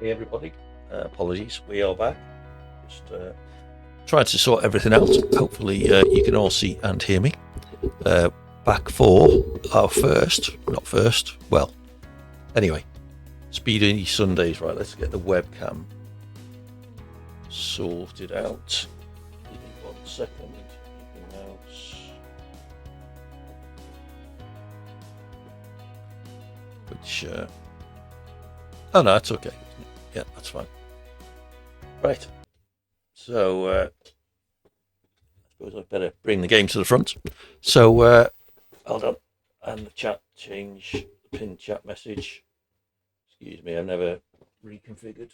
Hey everybody, apologies, we are back. Just trying to sort everything out. Hopefully you can all see and hear me. Back for our anyway, Speedy Sundays. Right, let's get the webcam sorted out. Give me 1 second. Which, oh no, it's okay. Yeah, that's fine. Right. So, I suppose I better bring the game to the front. So, hold on. And the chat change, the pinned chat message. Excuse me, I've never reconfigured.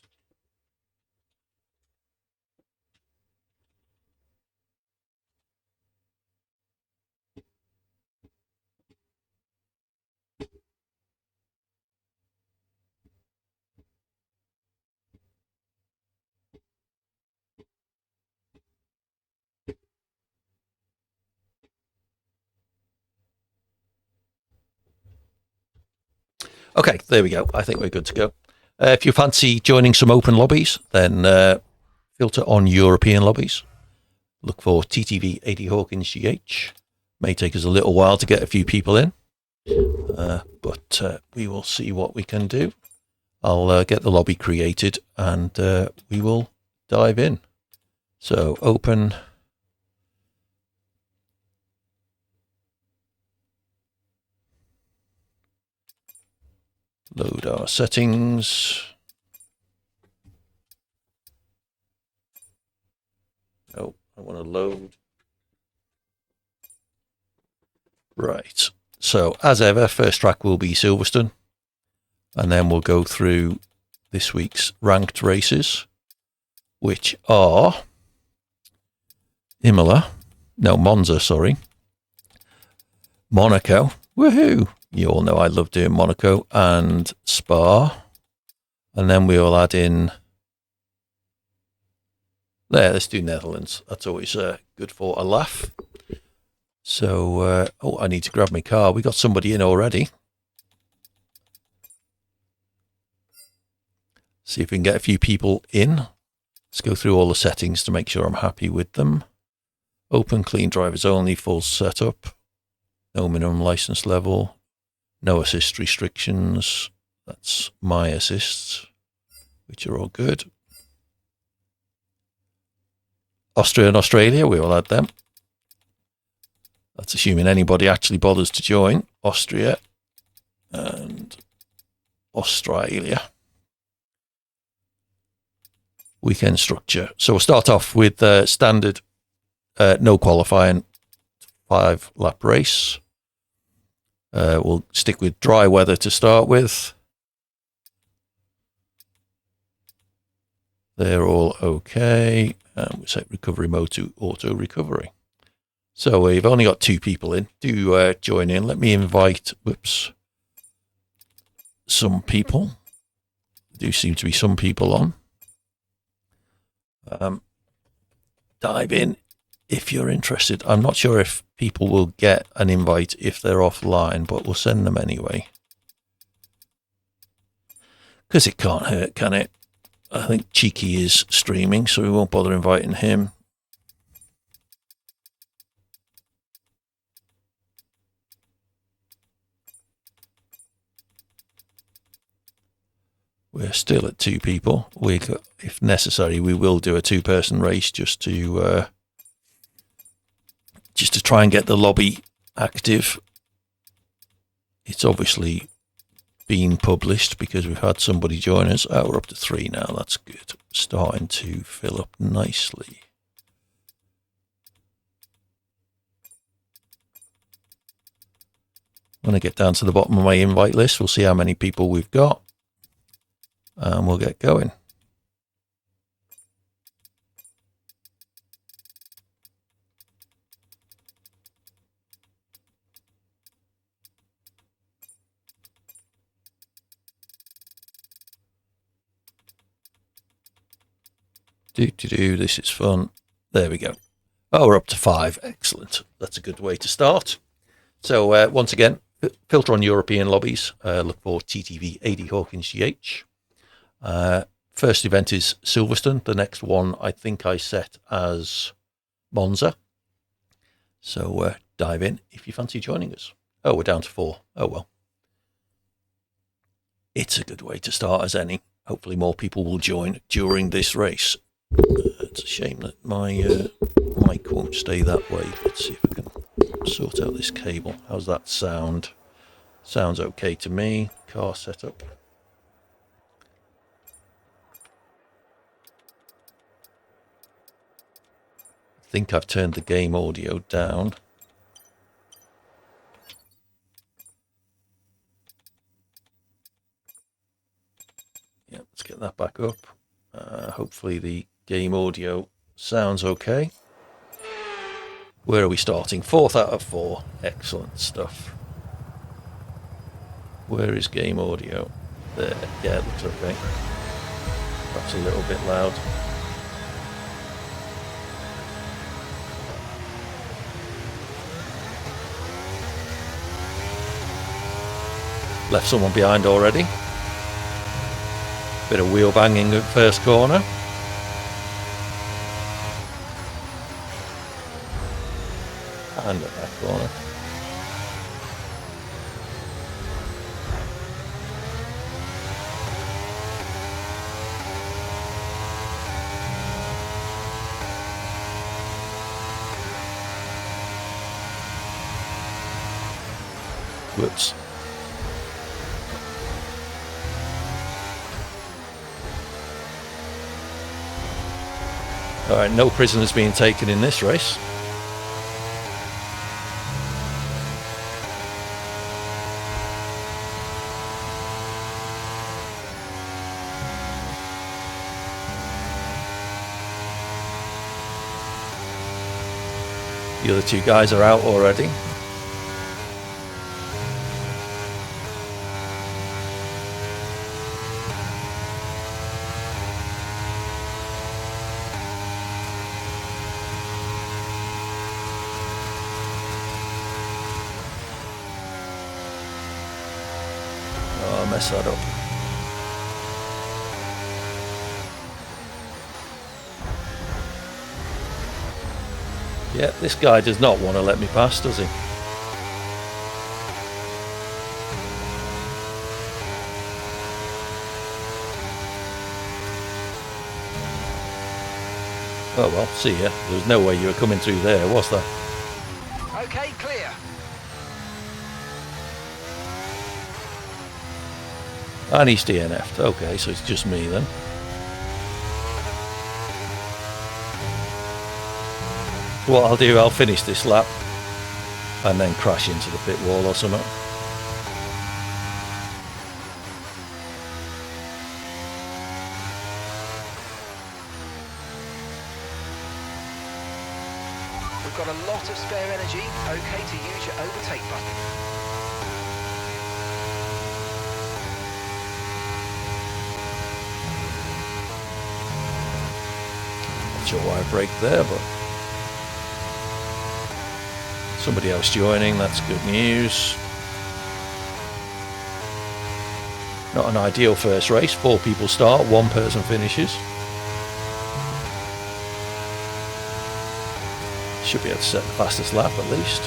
Okay, there we go. I think we're good to go. If you fancy joining some open lobbies, then filter on European lobbies. Look for TTV 80 Hawkins GH. May take us a little while to get a few people in, but we will see what we can do. I'll get the lobby created and we will dive in. So open. Load our settings. Oh, I want to load. Right. So as ever, first track will be Silverstone. And then we'll go through this week's ranked races, which are Monza, sorry. Monaco. Woohoo! You all know I love doing Monaco and Spa. And then we'll add in... There, let's do Netherlands. That's always good for a laugh. So, I need to grab my car. We got somebody in already. See if we can get a few people in. Let's go through all the settings to make sure I'm happy with them. Open, clean drivers only, full setup. No minimum license level. No assist restrictions. That's my assists, which are all good. Austria and Australia, we will add them. That's assuming anybody actually bothers to join. Austria and Australia. Weekend structure. So we'll start off with standard, no qualifying, 5-lap race. We'll stick with dry weather to start with. They're all okay. And we'll set recovery mode to auto recovery. So we've only got 2 people in. Do join in. Let me invite, some people. There do seem to be some people on. Dive in if you're interested. I'm not sure if people will get an invite if they're offline, but we'll send them anyway. Because it can't hurt, can it? I think Cheeky is streaming, so we won't bother inviting him. We're still at 2 people. If necessary, we will do a 2-person race just to try and get the lobby active. It's obviously been published because we've had somebody join us. Oh, we're up to 3 now. That's good. Starting to fill up nicely. When I get down to the bottom of my invite list, we'll see how many people we've got. And we'll get going. This is fun. There we go. Oh, we're up to 5. Excellent. That's a good way to start. So once again, filter on European lobbies. Look for TTV 80 Hawkins GH. first event is Silverstone. The next one I think I set as Monza. So dive in if you fancy joining us. Oh, we're down to 4. Oh, well. It's a good way to start as any. Hopefully more people will join during this race. It's a shame that my mic won't stay that way. Let's see if I can sort out this cable. How's that sound? Sounds okay to me. Car setup. I think I've turned the game audio down. Yeah, let's get that back up. Hopefully the game audio sounds okay. Where are we starting? 4th out of 4. Excellent stuff. Where is game audio? There. Yeah, it looks okay. Perhaps a little bit loud. Left someone behind already. Bit of wheel banging at first corner. And at that corner. Whoops. Alright, no prisoners being taken in this race. The other 2 guys are out already. Mess that up. Yeah, this guy does not want to let me pass, does he? Oh well, see ya. There was no way you were coming through there, was there? Okay, clear. And he's DNF'd. Okay, so it's just me then. What I'll do, I'll finish this lap and then crash into the pit wall or something. We've got a lot of spare energy. Okay to use your overtake button. Sure why I braked there, but somebody else joining, that's good news. Not an ideal first race. 4 people start, 1 person finishes. Should be able to set the fastest lap at least.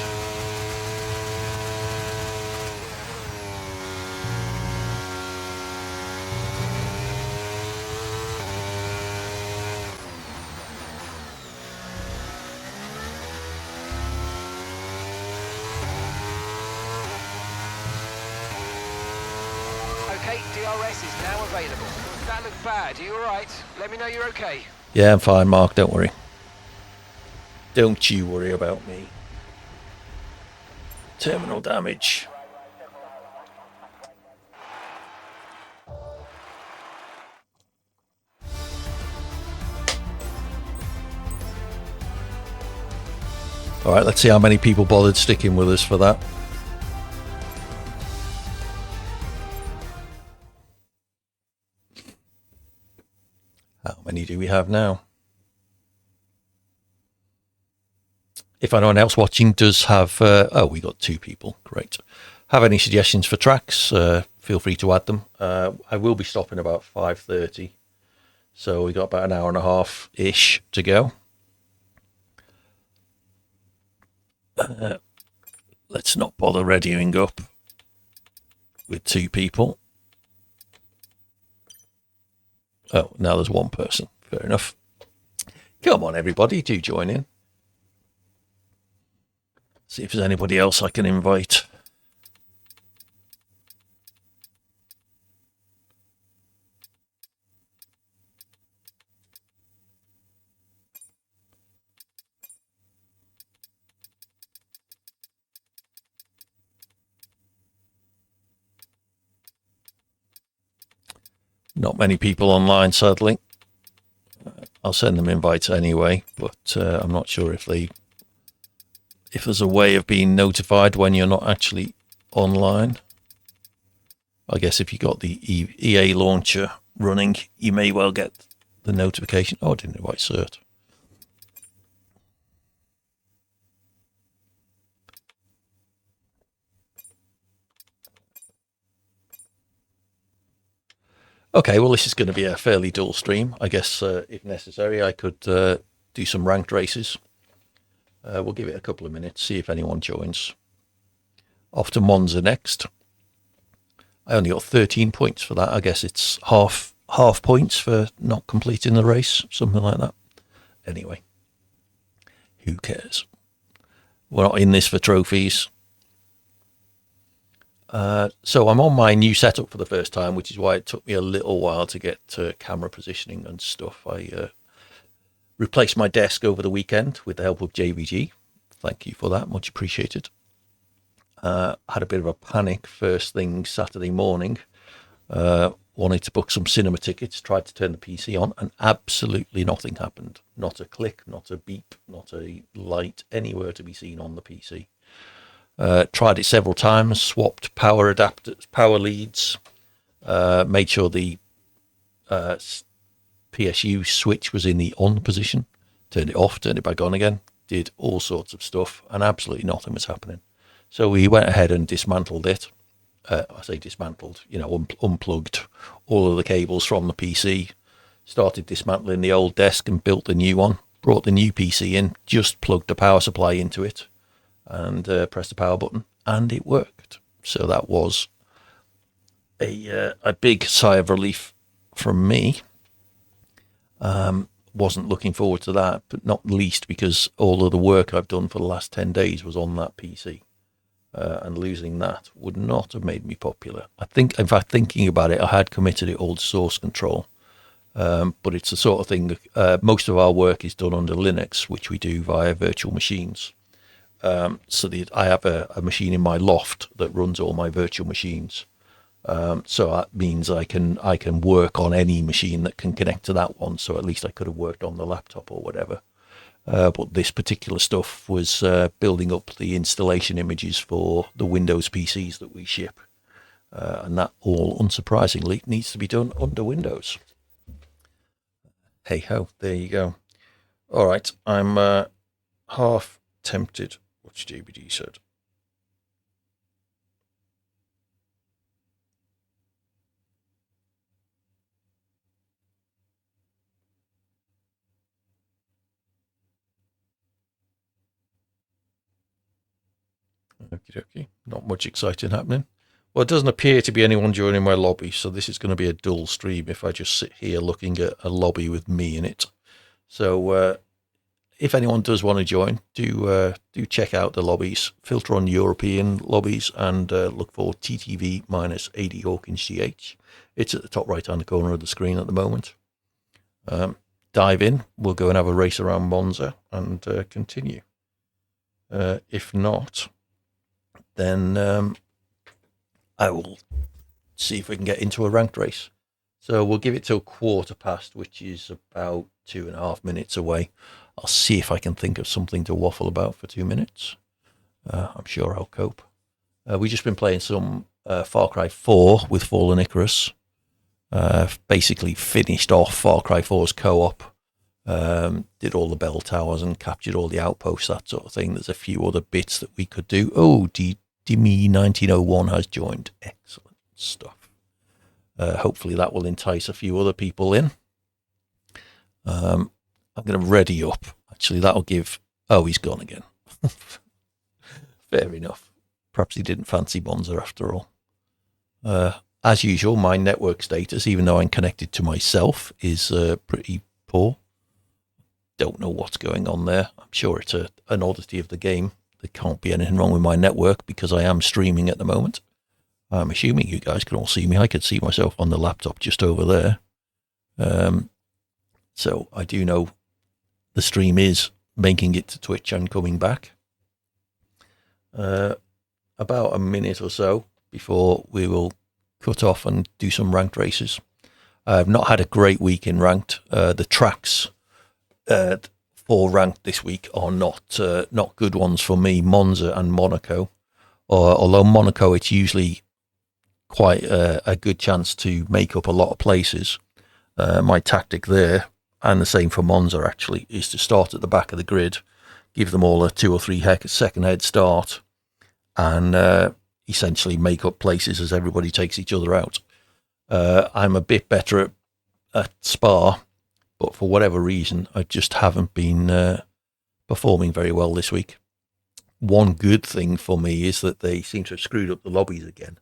Okay, DRS is now available. That looked bad. Are you alright? Let me know you're okay. Yeah, I'm fine, Mark. Don't worry. Don't you worry about me. Terminal damage. Alright, let's see how many people bothered sticking with us for that. How many do we have now? If anyone else watching does have... oh, we got 2 people. Great. Have any suggestions for tracks? Feel free to add them. I will be stopping about 5:30 So we got about an hour and a half-ish to go. Let's not bother readying up with 2 people. Oh, now there's 1 person. Fair enough. Come on, everybody, do join in. See if there's anybody else I can invite. Not many people online, sadly. I'll send them invites anyway, but I'm not sure if there's a way of being notified when you're not actually online. I guess if you got the EA launcher running, you may well get the notification. Oh, I didn't invite Cert. Okay, well, this is going to be a fairly dull stream. I guess if necessary, I could do some ranked races. We'll give it a couple of minutes, see if anyone joins. Off to Monza next. I only got 13 points for that. I guess it's half points for not completing the race, something like that. Anyway, who cares? We're not in this for trophies. So I'm on my new setup for the first time, which is why it took me a little while to get to camera positioning and stuff. I replaced my desk over the weekend with the help of JVG. Thank you for that, much appreciated. Had a bit of a panic first thing Saturday morning. Wanted to book some cinema tickets, tried to turn the PC on, and absolutely nothing happened. Not a click, not a beep, not a light anywhere to be seen on the PC. Tried it several times, swapped power adapters, power leads, made sure the PSU switch was in the on position, turned it off, turned it back on again, did all sorts of stuff, and absolutely nothing was happening. So we went ahead and dismantled it. I say dismantled, unplugged all of the cables from the PC, started dismantling the old desk and built the new one, brought the new PC in, just plugged the power supply into it, and pressed the power button, and it worked. So that was a big sigh of relief from me. Wasn't looking forward to that, but not least because all of the work I've done for the last 10 days was on that PC. And losing that would not have made me popular. I think, in fact, thinking about it, I had committed it all to source control. But it's the sort of thing, most of our work is done under Linux, which we do via virtual machines. So I have a machine in my loft that runs all my virtual machines. So that means I can work on any machine that can connect to that one. So at least I could have worked on the laptop or whatever. But this particular stuff was building up the installation images for the Windows PCs that we ship. And that all, unsurprisingly, needs to be done under Windows. Hey ho, there you go. All right, I'm half tempted. What's JBD said? Okie dokie. Not much exciting happening. Well, it doesn't appear to be anyone joining my lobby, so this is going to be a dull stream if I just sit here looking at a lobby with me in it. So if anyone does want to join, do check out the lobbies. Filter on European lobbies and look for TTV-AD Hawkins GH. It's at the top right-hand corner of the screen at the moment. Dive in. We'll go and have a race around Monza and continue. If not, then I will see if we can get into a ranked race. So we'll give it till 1:15, which is about 2.5 minutes away. I'll see if I can think of something to waffle about for 2 minutes. I'm sure I'll cope. We've just been playing some Far Cry 4 with Fallen Icarus. Basically finished off Far Cry 4's co-op. Did all the bell towers and captured all the outposts, that sort of thing. There's a few other bits that we could do. Oh, Dimi 1901 has joined. Excellent stuff. Hopefully that will entice a few other people in. I'm going to ready up. Actually, that'll give... Oh, he's gone again. Fair enough. Perhaps he didn't fancy Bonza after all. As usual, my network status, even though I'm connected to myself, is pretty poor. Don't know what's going on there. I'm sure it's an oddity of the game. There can't be anything wrong with my network because I am streaming at the moment. I'm assuming you guys can all see me. I could see myself on the laptop just over there. So I do know the stream is making it to Twitch and coming back. About a minute or so before we will cut off and do some ranked races. I've not had a great week in ranked. The tracks for ranked this week are not good ones for me. Monza and Monaco. Although Monaco, it's usually quite a good chance to make up a lot of places. My tactic there, and the same for Monza actually, is to start at the back of the grid, give them all a 2 or 3 second head start, and essentially make up places as everybody takes each other out. I'm a bit better at Spa, but for whatever reason, I just haven't been performing very well this week. One good thing for me is that they seem to have screwed up the lobbies again,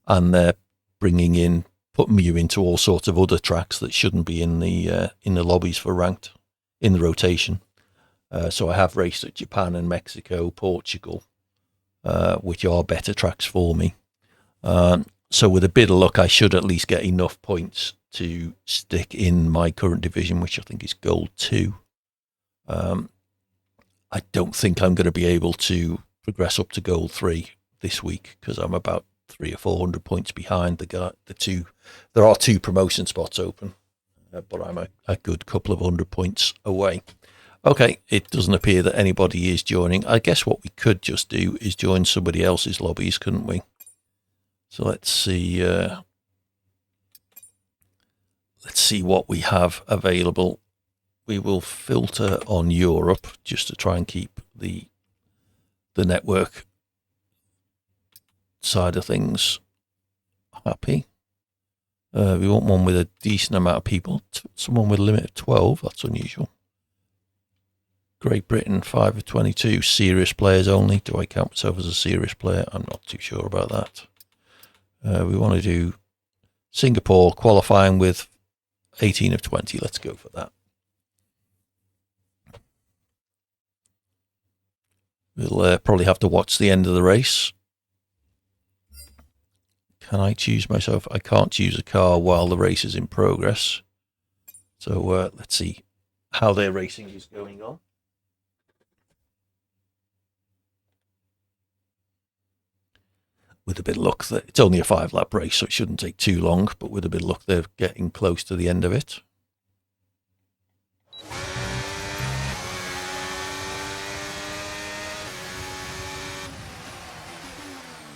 and they're putting you into all sorts of other tracks that shouldn't be in the lobbies for ranked in the rotation. So I have raced at Japan and Mexico, Portugal, which are better tracks for me. So with a bit of luck, I should at least get enough points to stick in my current division, which I think is Gold 2. I don't think I'm going to be able to progress up to Gold 3 this week because I'm about 300 or 400 points behind the two. There are 2 promotion spots open, but I'm a good couple of 100 points away. Okay, it doesn't appear that anybody is joining. I guess what we could just do is join somebody else's lobbies, couldn't we? So let's see what we have available. We will filter on Europe just to try and keep the network side of things happy. We want one with a decent amount of people. Someone with a limit of 12. That's unusual. Great Britain, 5 of 22. Serious players only. Do I count myself as a serious player? I'm not too sure about that. We want to do Singapore qualifying with 18 of 20. Let's go for that. We'll probably have to watch the end of the race. Can I choose myself? I can't choose a car while the race is in progress. So let's see how their racing is going on. With a bit of luck, it's only a 5-lap race, so it shouldn't take too long. But with a bit of luck, they're getting close to the end of it.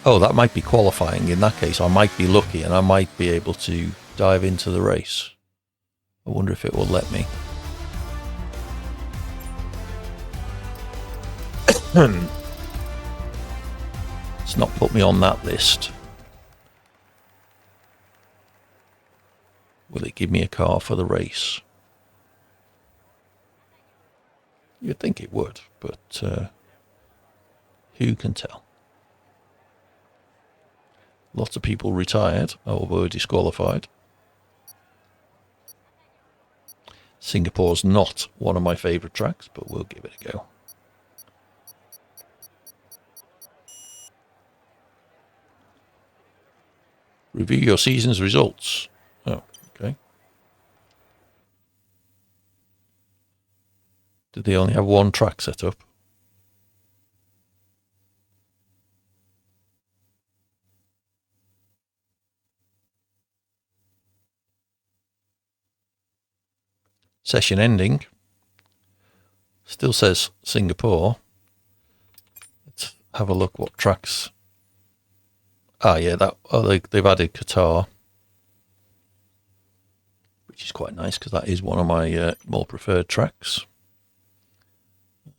Oh, that might be qualifying. In that case, I might be lucky and I might be able to dive into the race. I wonder if it will let me. It's not put me on that list. Will it give me a car for the race? You'd think it would, but who can tell? Lots of people retired or were disqualified. Singapore's not one of my favourite tracks, but we'll give it a go. Review your season's results. Oh, okay. Did they only have one track set up? Session ending. Still says Singapore. Let's have a look what tracks. Ah, yeah, they've added Qatar, which is quite nice because that is one of my more preferred tracks.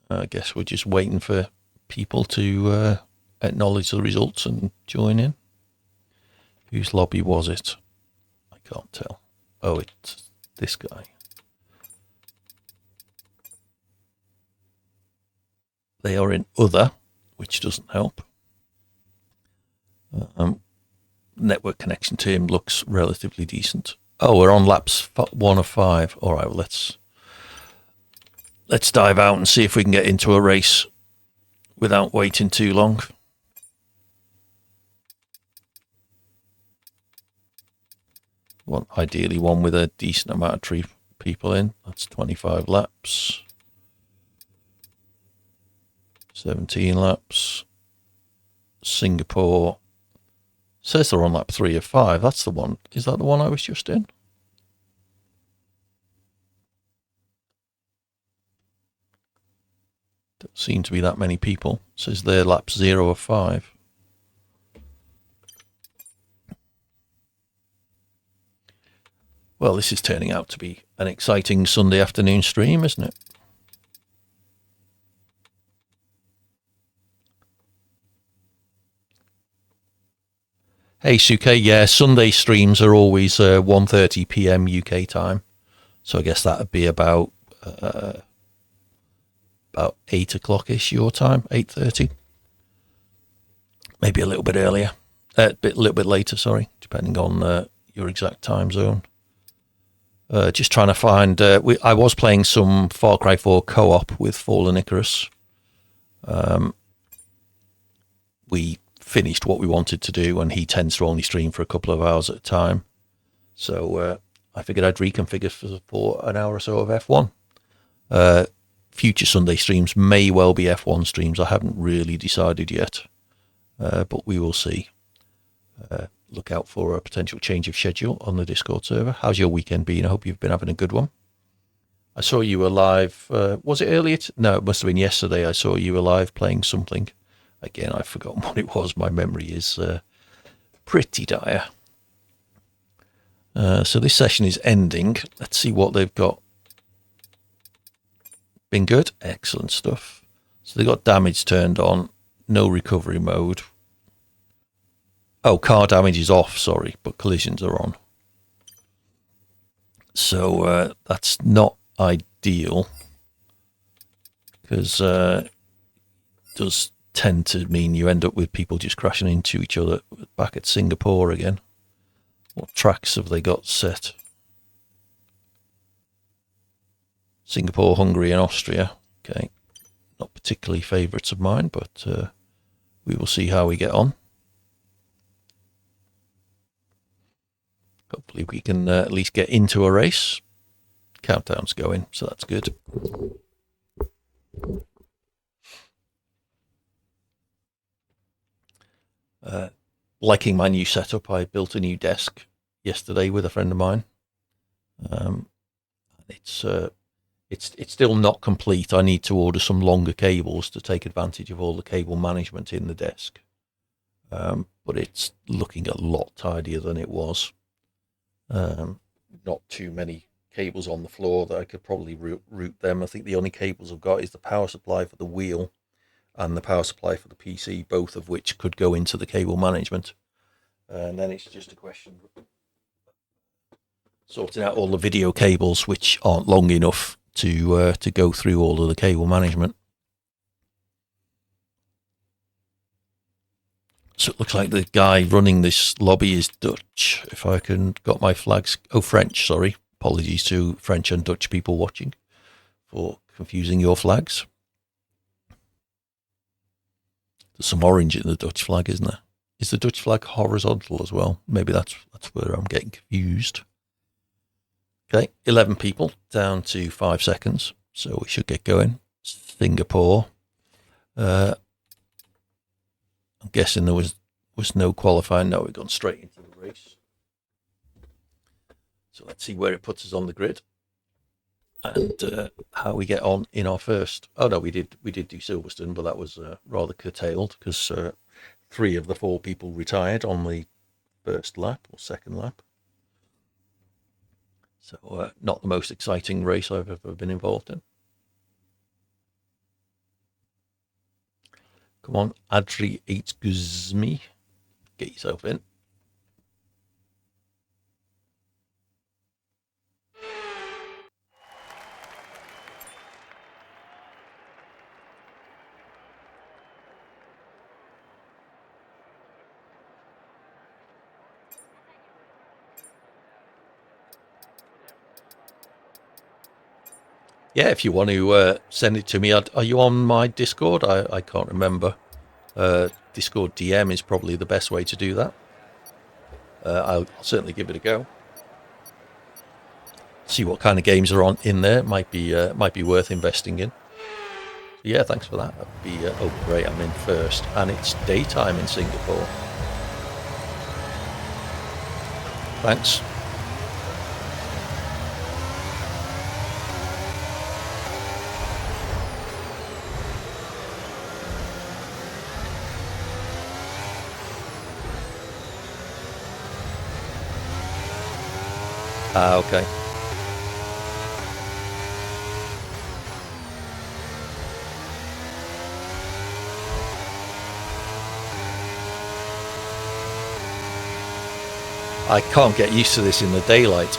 I guess we're just waiting for people to acknowledge the results and join in. Whose lobby was it? I can't tell. Oh, it's this guy. They are in other, which doesn't help. Network connection to him looks relatively decent. Oh, we're on laps 1 of 5. All right, well, let's dive out and see if we can get into a race without waiting too long. Well, ideally one with a decent amount of people in. That's 25 laps. 17 laps. Singapore says they're on lap 3 of 5. That's the one. Is that the one I was just in? Don't seem to be that many people. It says they're lap 0 of 5. Well, this is turning out to be an exciting Sunday afternoon stream, isn't it? Hey, Suke, yeah, Sunday streams are always 1:30 p.m. UK time. So I guess that would be about 8 o'clock-ish your time, 8:30. Maybe a little bit earlier. A little bit later, sorry, depending on your exact time zone. Just trying to find... I was playing some Far Cry 4 co-op with Fallen Icarus. We finished what we wanted to do, and he tends to only stream for a couple of hours at a time. So I figured I'd reconfigure for an hour or so of F1. Future Sunday streams may well be F1 streams. I haven't really decided yet, but we will see. Look out for a potential change of schedule on the Discord server. How's your weekend been? I hope you've been having a good one. I saw you were live. Was it earlier? No, it must have been yesterday. I saw you were live playing something. Again, I've forgotten what it was. My memory is pretty dire. So this session is ending. Let's see what they've got. Been good. Excellent stuff. So they've got damage turned on. No recovery mode. Oh, car damage is off, sorry, but collisions are on. So that's not ideal, because it does tend to mean you end up with people just crashing into each other. Back at Singapore again. What tracks have they got set? Singapore, Hungary and Austria. Okay, not particularly favourites of mine, but we will see how we get on. Hopefully we can at least get into a race. Countdown's going, so that's good. Liking my new setup. I built a new desk yesterday with a friend of mine. It's still not complete. I need to order some longer cables to take advantage of all the cable management in the desk. But it's looking a lot tidier than it was. Not too many cables on the floor that I could probably route them. I think the only cables I've got is the power supply for the wheel and the power supply for the PC, both of which could go into the cable management. And then it's just a question of sorting out all the video cables, which aren't long enough to go through all of the cable management. So it looks like the guy running this lobby is Dutch. If I can got my flags... Oh, French, sorry. Apologies to French and Dutch people watching for confusing your flags. There's some orange in the Dutch flag, isn't there? Is the Dutch flag horizontal as well? Maybe that's where I'm getting confused. Okay, 11 people, down to 5 seconds. So we should get going. Singapore. I'm guessing there was no qualifying. No, we've gone straight into the race. So let's see where it puts us on the grid and how we get on in our first. Oh no, we did do Silverstone, but that was rather curtailed because 3 of the 4 people retired on the first lap or second lap. So not the most exciting race I've ever been involved in. Come on, Adri Eitzguzmi, get yourself in. Yeah, if you want to send it to me, are you on my Discord? I can't remember. Discord DM is probably the best way to do that. I'll certainly give it a go. See what kind of games are on in there. Might be worth investing in. So yeah, thanks for that. That'd be oh great, I'm in first, and it's daytime in Singapore. Thanks. Okay. I can't get used to this in the daylight.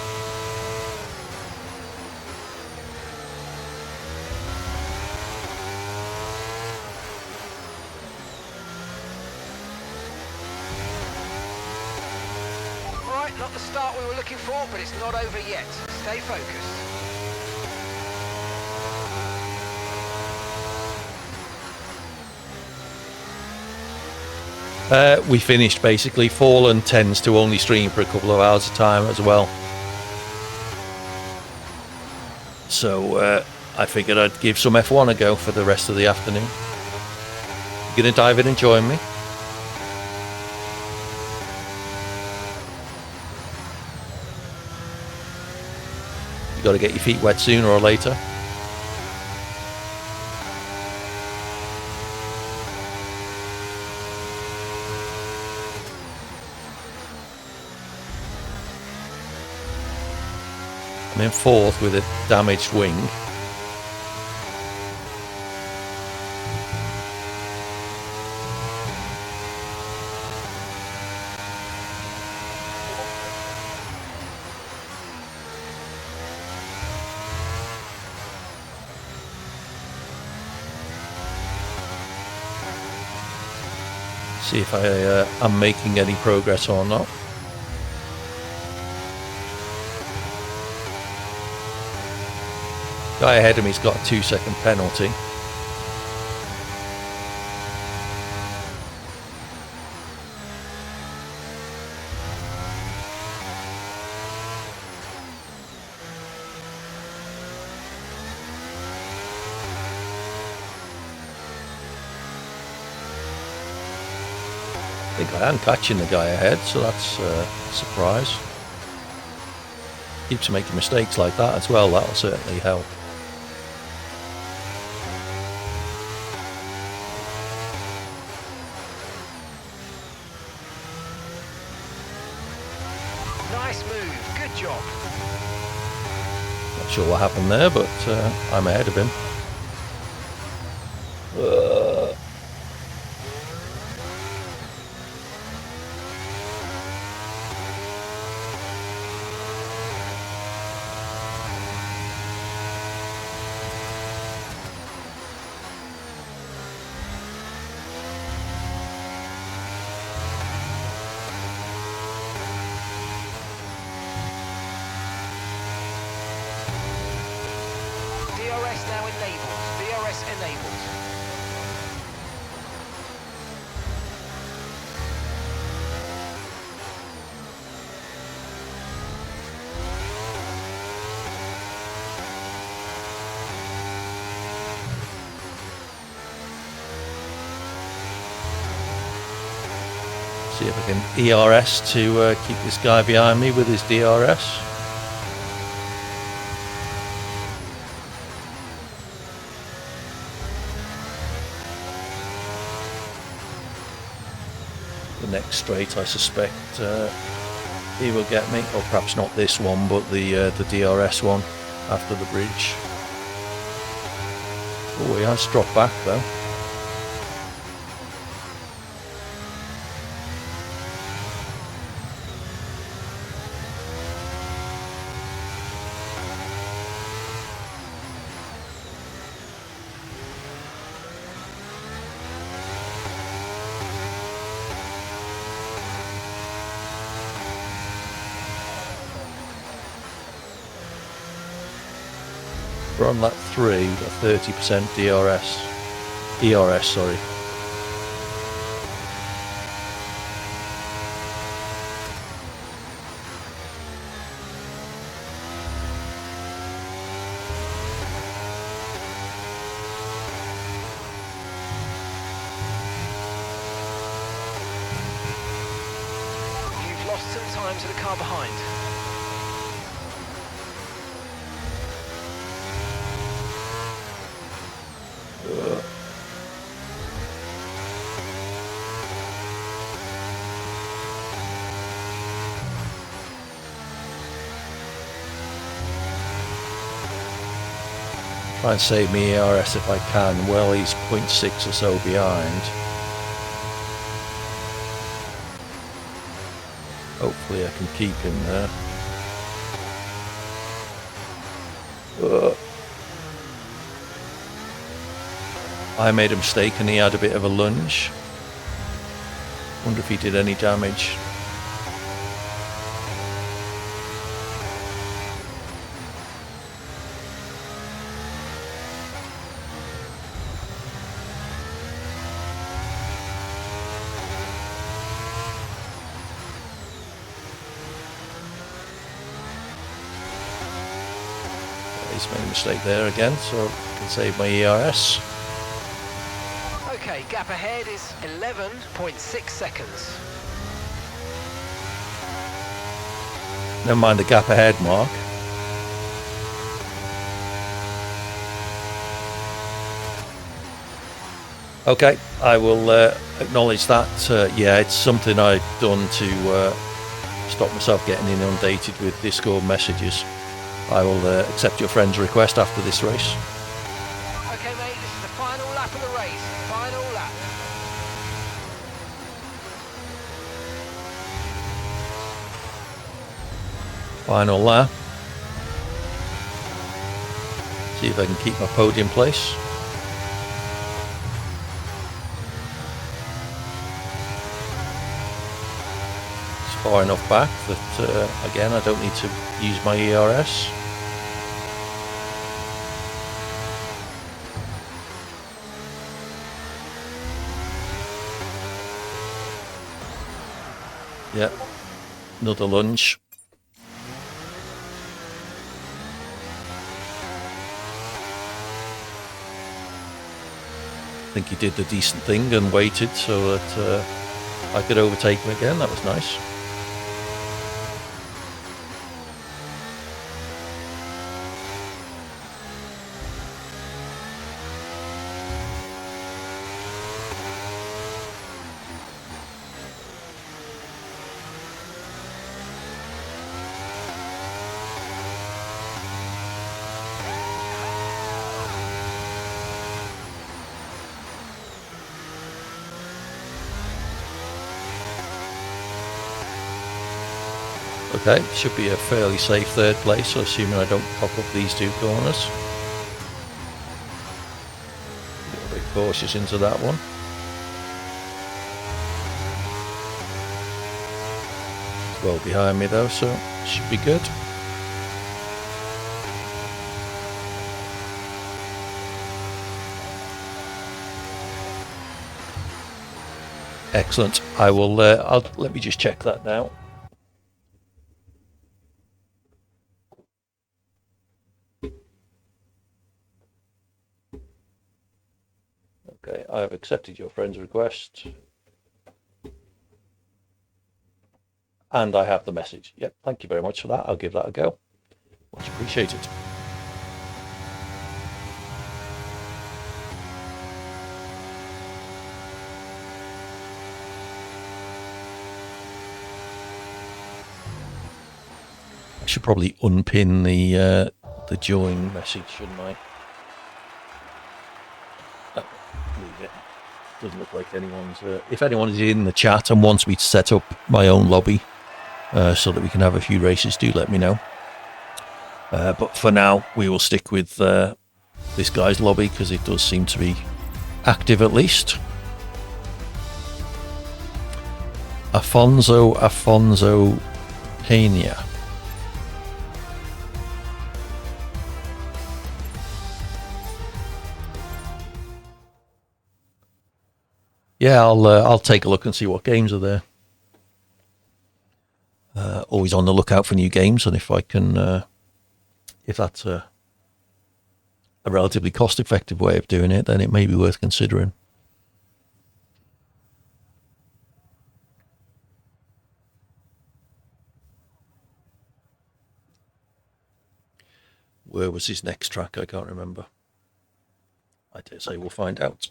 Alright, not the start we were looking for, but it's not over yet. Stay focused. We finished basically. Fallen tends to only stream for a couple of hours at a time as well. So I figured I'd give some F1 a go for the rest of the afternoon. You gonna dive in and join me? You gotta get your feet wet sooner or later. I'm in fourth with a damaged wing. See if I am making any progress or not. Guy ahead of me's got a 2-second penalty. I think I am catching the guy ahead, so that's a surprise. Keeps making mistakes like that as well, that'll certainly help. Nice move, good job. Not sure what happened there, but I'm ahead of him. DRS now enabled. DRS enabled. See if I can ERS to keep this guy behind me with his DRS. The next straight, I suspect, he will get me, or perhaps not this one, but the DRS one after the bridge. Oh, he has dropped back though. We're on lap 3, we've got 30% ERS, sorry. You've lost some time to the car behind. Try and save me ERS if I can. Well, he's 0.6 or so behind. Hopefully I can keep him there. I made a mistake and he had a bit of a lunge. Wonder if he did any damage. He's made a mistake there again, so I can save my ERS. Okay, gap ahead is 11.6 seconds. Never mind the gap ahead mark. Okay, I will acknowledge that. Yeah, it's something I've done to stop myself getting inundated with Discord messages. I will accept your friend's request after this race. Okay, mate, this is the final lap of the race. Final lap. Final lap. See if I can keep my podium place. It's far enough back that, again, I don't need to use my ERS. Yeah, another lunge. I think he did the decent thing and waited so that I could overtake him again. That was nice. Okay, should be a fairly safe third place, assuming I don't pop up these two corners. A little bit cautious into that one. It's well behind me though, so should be good. Excellent. I will. Let me just check that now. Okay, I have accepted your friend's request. And I have the message. Yep, thank you very much for that. I'll give that a go. Much appreciated. I should probably unpin the join message, shouldn't I? Leave it. Doesn't look like anyone's. If anyone is in the chat and wants me to set up my own lobby so that we can have a few races, do let me know. But for now, we will stick with this guy's lobby because it does seem to be active at least. Afonso Pena. Yeah, I'll take a look and see what games are there. Always on the lookout for new games, and if I can, if that's a relatively cost-effective way of doing it, then it may be worth considering. Where was his next track? I can't remember. I dare say we'll find out.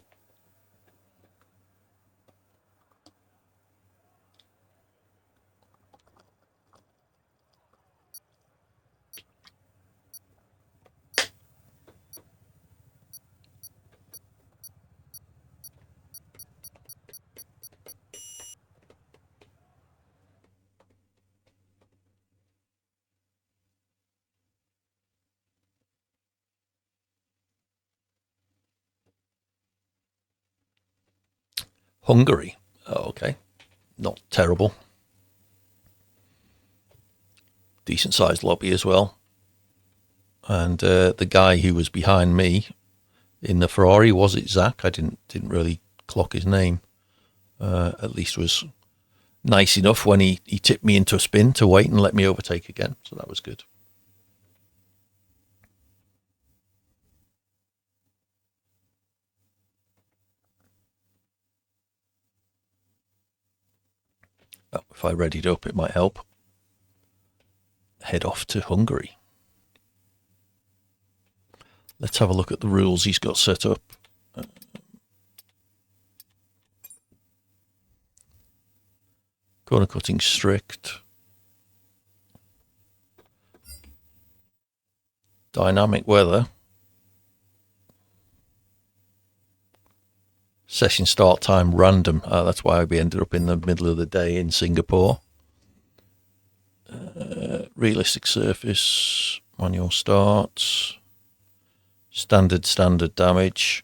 Hungary. Oh, okay. Not terrible. Decent sized lobby as well. And the guy who was behind me in the Ferrari, was it Zach? I didn't really clock his name. At least was nice enough when he tipped me into a spin to wait and let me overtake again. So that was good. Oh, if I readied up, it might help. Head off to Hungary. Let's have a look at the rules he's got set up. Corner cutting strict. Dynamic weather. Session start time random. That's why we ended up in the middle of the day in Singapore. Realistic surface. Manual starts. Standard damage.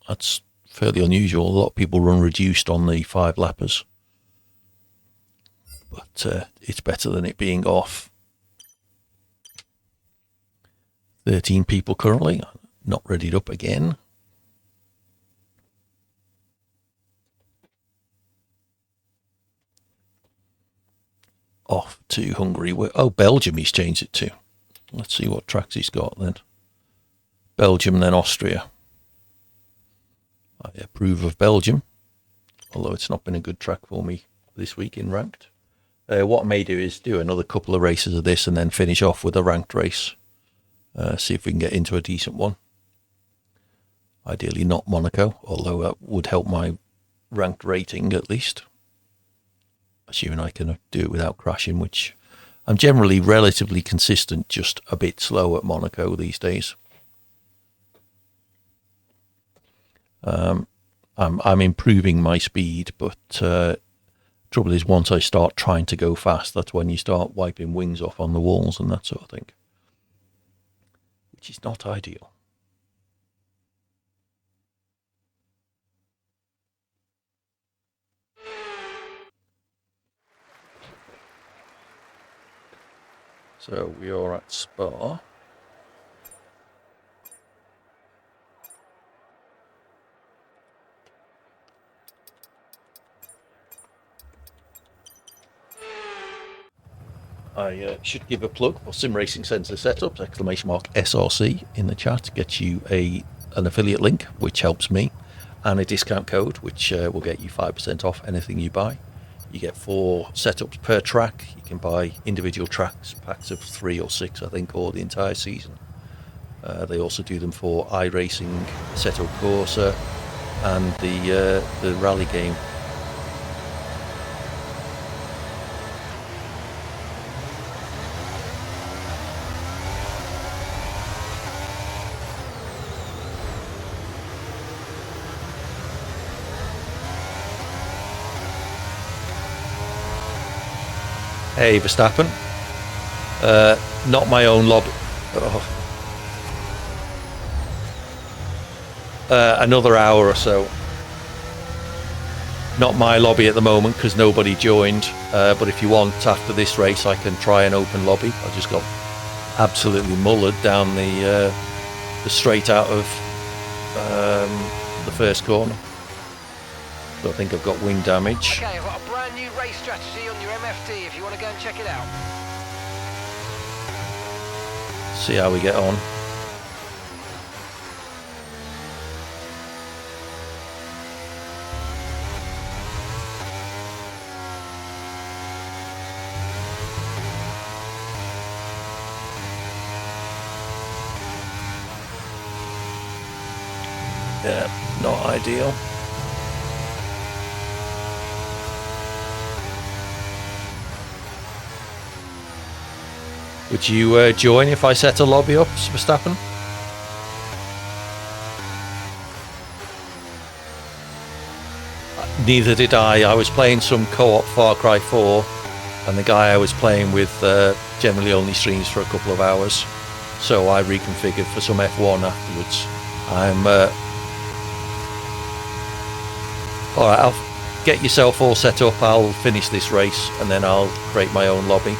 That's fairly unusual. A lot of people run reduced on the 5 lappers. But it's better than it being off. 13 people currently. Not readied up again. Off to Hungary. Oh, Belgium he's changed it to. Let's see what tracks he's got then. Belgium, then Austria. I approve of Belgium, although it's not been a good track for me this week in ranked. What I may do is do another couple of races of this and then finish off with a ranked race. See if we can get into a decent one. Ideally not Monaco, although that would help my ranked rating at least. Assuming I can do it without crashing, which I'm generally relatively consistent, just a bit slow at Monaco these days. I'm improving my speed, but trouble is once I start trying to go fast, that's when you start wiping wings off on the walls and that sort of thing, which is not ideal. So we are at Spa. I should give a plug for Sim Racing Centre Setups, !SRC in the chat, gets you an affiliate link, which helps me, and a discount code, which will get you 5% off anything you buy. You get 4 setups per track. You can buy individual tracks, packs of 3 or 6, I think, or the entire season. They also do them for iRacing, Assetto Corsa, and the rally game. Hey, Verstappen. Not my own lobby. Oh. Another hour or so. Not my lobby at the moment because nobody joined. But if you want, after this race, I can try an open lobby. I just got absolutely mullered down the straight out of the first corner. So I think I've got wing damage. Okay, I've got a brand new race strategy on your MFD if you want to go and check it out. See how we get on. Yeah, not ideal. Would you join if I set a lobby up, Verstappen? Neither did I. I was playing some co-op Far Cry 4, and the guy I was playing with generally only streams for a couple of hours, so I reconfigured for some F1 afterwards. Alright, I'll get yourself all set up. I'll finish this race and then I'll create my own lobby.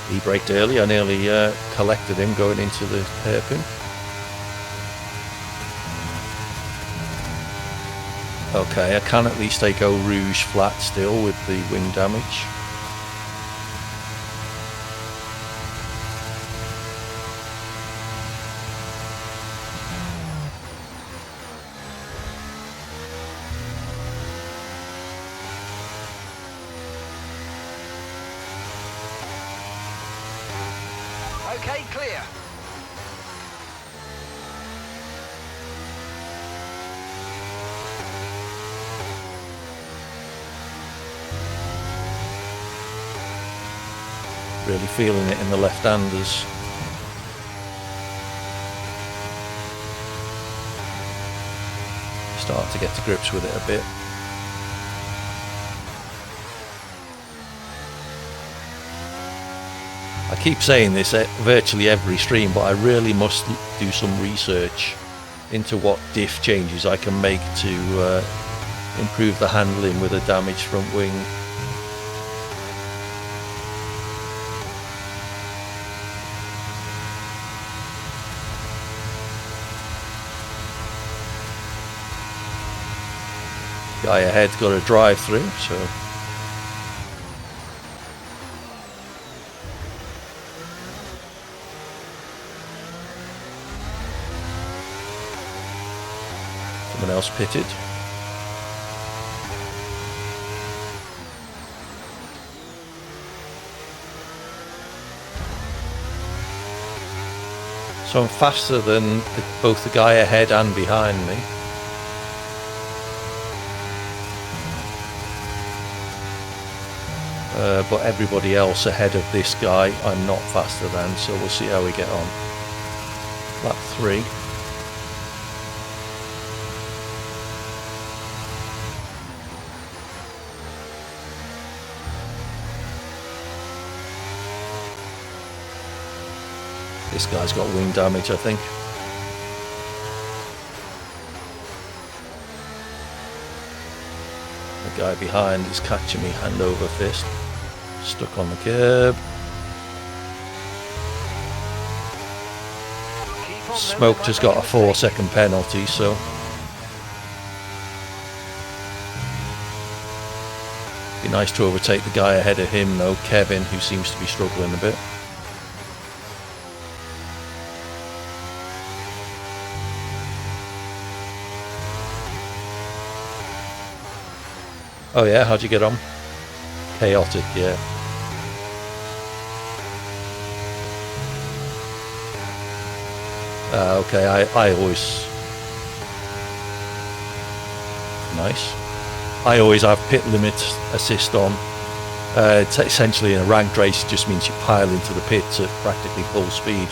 He braked early. I nearly collected him going into the hairpin. Okay, I can at least take Eau Rouge flat still with the wing damage. Okay, clear. Really feeling it in the left-handers. Start to get to grips with it a bit. I keep saying this at virtually every stream, but I really must do some research into what diff changes I can make to improve the handling with a damaged front wing. Guy ahead's got a drive through, so someone else pitted. So I'm faster than both the guy ahead and behind me. But everybody else ahead of this guy I'm not faster than, so we'll see how we get on. Lap 3. This guy's got wing damage, I think. The guy behind is catching me hand over fist. Stuck on the curb. Smoked has got a 4-second penalty, so be nice to overtake the guy ahead of him though, Kevin, who seems to be struggling a bit. Oh yeah, how'd you get on? Chaotic, yeah. Okay, I always... Nice. I always have pit limit assist on. It's essentially in a ranked race, it just means you pile into the pits at practically full speed.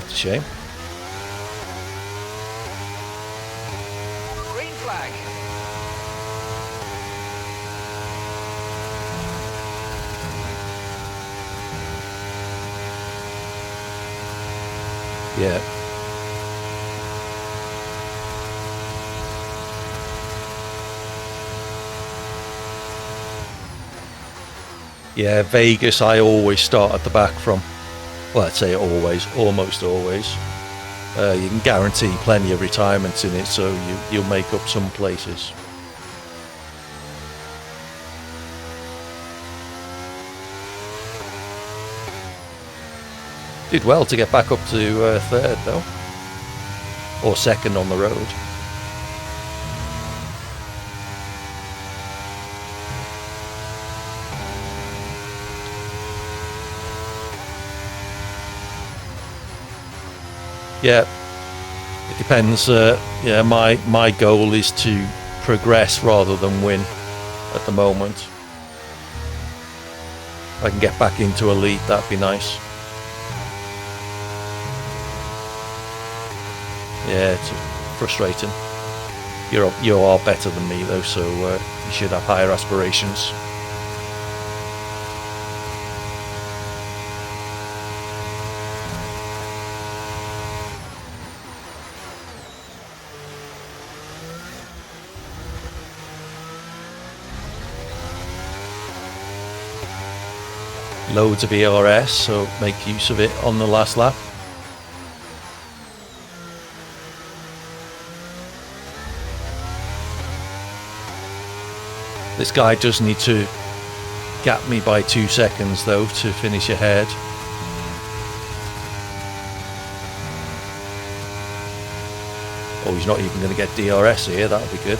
That's a shame. Green flag. Yeah. Yeah, Vegas I always start at the back from. Well, I'd say always, almost always. You can guarantee plenty of retirements in it, so you'll make up some places. Did well to get back up to third, though. Or second on the road. Yeah, it depends. Yeah, my goal is to progress rather than win at the moment. If I can get back into elite, that'd be nice. Yeah, it's frustrating. You are better than me though, so you should have higher aspirations. Loads of ERS, so make use of it on the last lap. This guy does need to gap me by 2 seconds though to finish ahead. Oh, he's not even going to get DRS here, that'll be good.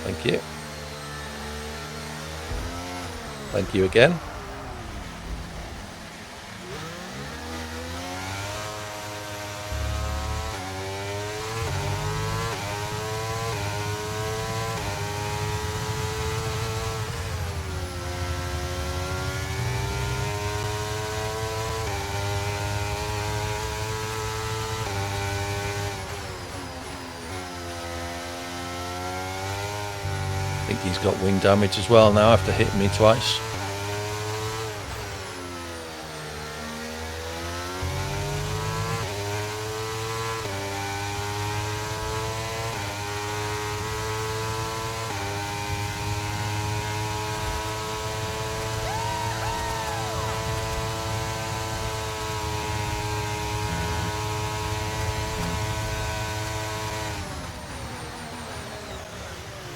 Thank you. Thank you again. I think he's got wing damage as well now after hitting me twice.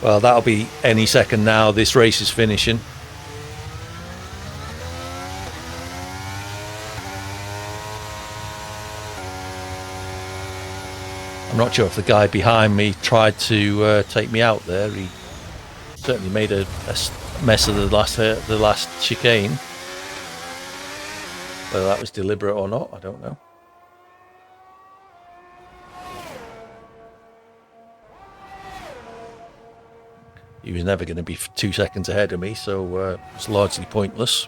Well, that'll be any second now. This race is finishing. I'm not sure if the guy behind me tried to take me out there. He certainly made a mess of the last chicane. Whether that was deliberate or not, I don't know. He was never going to be 2 seconds ahead of me, so it's largely pointless.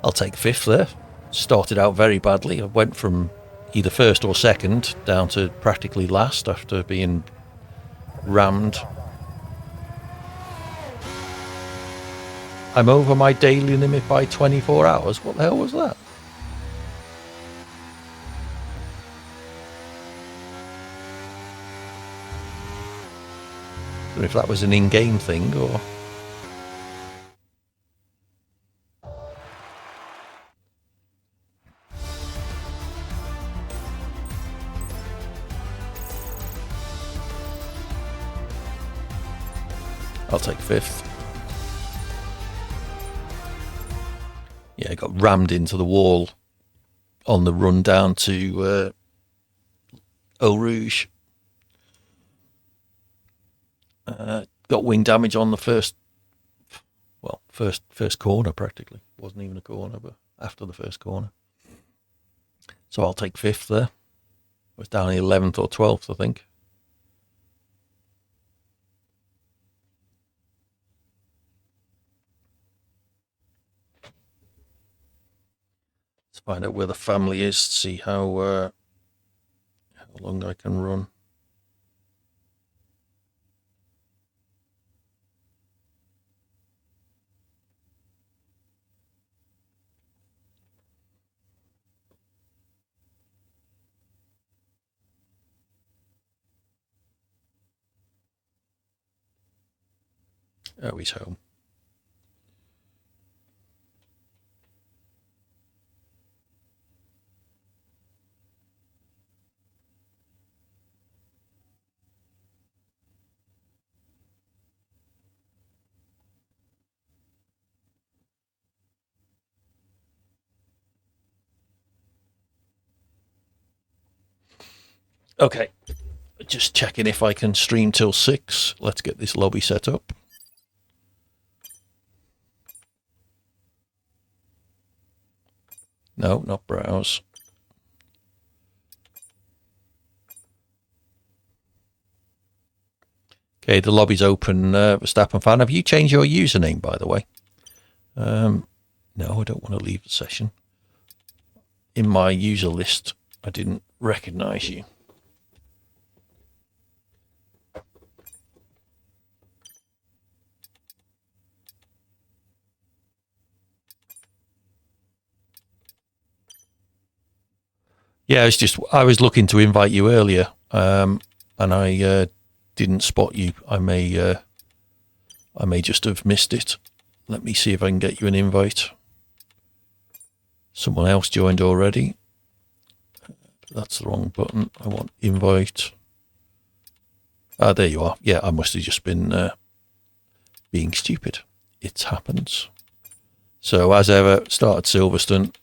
I'll take fifth there. Started out very badly. I went from either first or second down to practically last after being rammed. I'm over my daily limit by 24 hours. What the hell was that? I don't know if that was an in-game thing or... I'll take fifth. Yeah, I got rammed into the wall on the run down to Eau Rouge. Got wing damage on the first Well, first corner practically. Wasn't even a corner, but after the first corner. So I'll take fifth there. It was down 11th or 12th, I think. Let's find out where the family is, see how long I can run. Oh, he's home. Okay, just checking if I can stream till 6. Let's get this lobby set up. No, not browse. Okay, the lobby's open. Verstappen fan, have you changed your username, by the way? No, I don't want to leave the session. In my user list, I didn't recognize you. Yeah, I was looking to invite you earlier, and I didn't spot you. I may just have missed it. Let me see if I can get you an invite. Someone else joined already. That's the wrong button. I want invite. Ah, there you are. Yeah, I must have just been being stupid. It happens. So as ever, started Silverstone.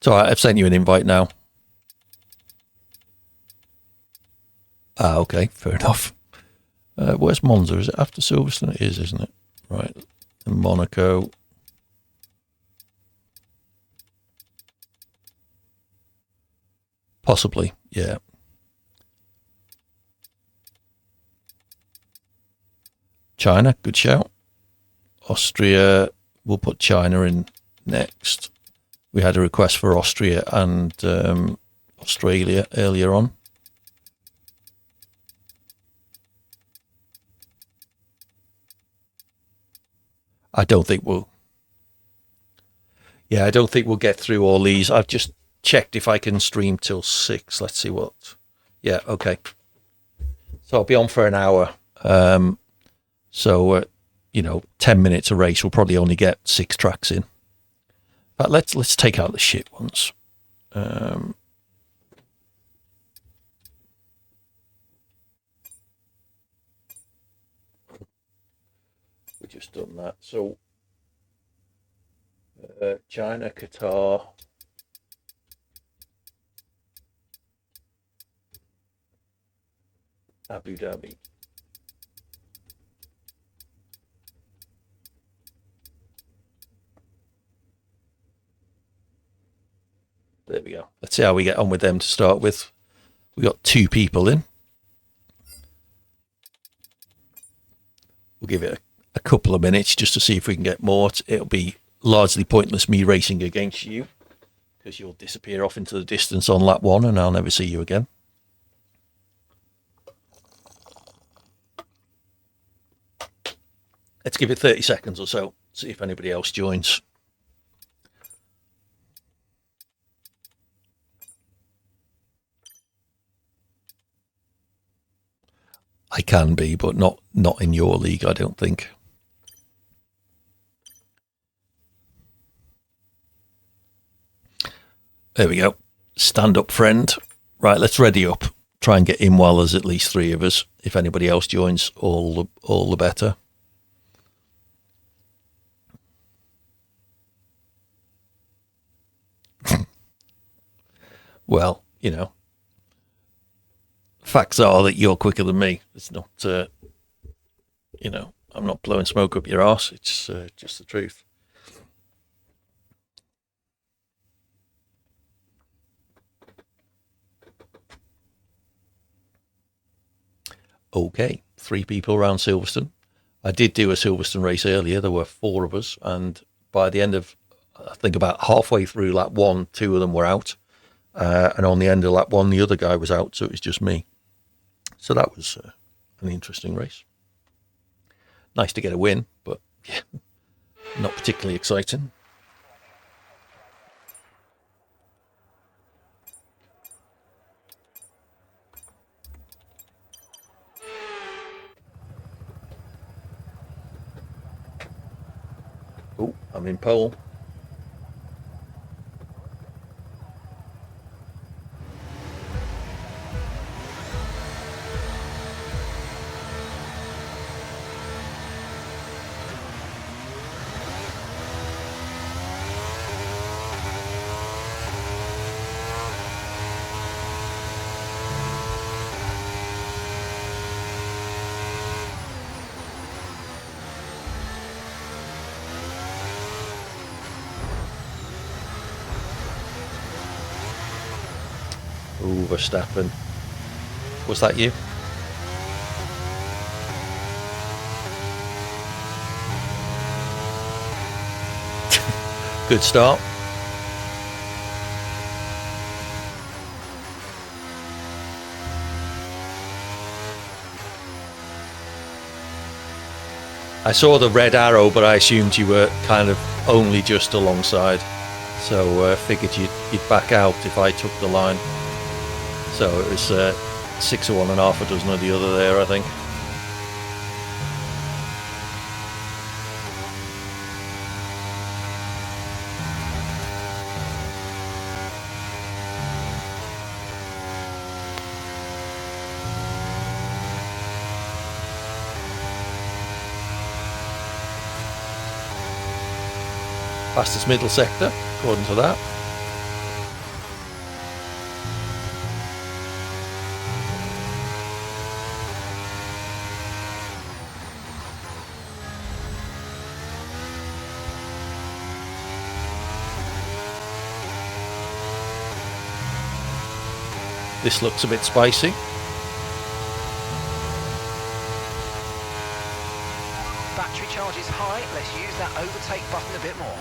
So I've sent you an invite now. Ah, okay, fair enough. Where's Monza? Is it after Silverstone? It is, isn't it? Right. And Monaco. Possibly, yeah. China, good shout. Austria, we'll put China in next. We had a request for Austria and Australia earlier on. I don't think we'll get through all these. I've just checked if I can stream till 6. Let's see what. Yeah, okay. So I'll be on for an hour. 10 minutes a race. We'll probably only get 6 tracks in. But let's take out the shit ones. We've just done that. So China, Qatar, Abu Dhabi. There we go. Let's see how we get on with them to start with. We got 2 people in. We'll give it a couple of minutes just to see if we can get more. It'll be largely pointless me racing against you because you'll disappear off into the distance on lap 1 and I'll never see you again. Let's give it 30 seconds or so, see if anybody else joins. I can be, but not in your league, I don't think. There we go. Stand up, friend. Right, let's ready up. Try and get in while there's at least 3 of us. If anybody else joins, all the better. Well, facts are that you're quicker than me. It's not, you know, I'm not blowing smoke up your arse. It's just the truth. Okay, 3 people around Silverstone. I did do a Silverstone race earlier. There were 4 of us, and by the end of, I think about halfway through lap 1, 2 of them were out, and on the end of lap 1, the other guy was out, so it was just me. So that was an interesting race. Nice to get a win, but yeah, not particularly exciting. Oh, I'm in pole. Oh, Verstappen. Was that you? Good start. I saw the red arrow, but I assumed you were kind of only just alongside. So figured you'd back out if I took the line. So it was 6 of one and half a dozen of the other there, I think. Fastest middle sector, according to that. This looks a bit spicy. Battery charge is high. Let's use that overtake button a bit more.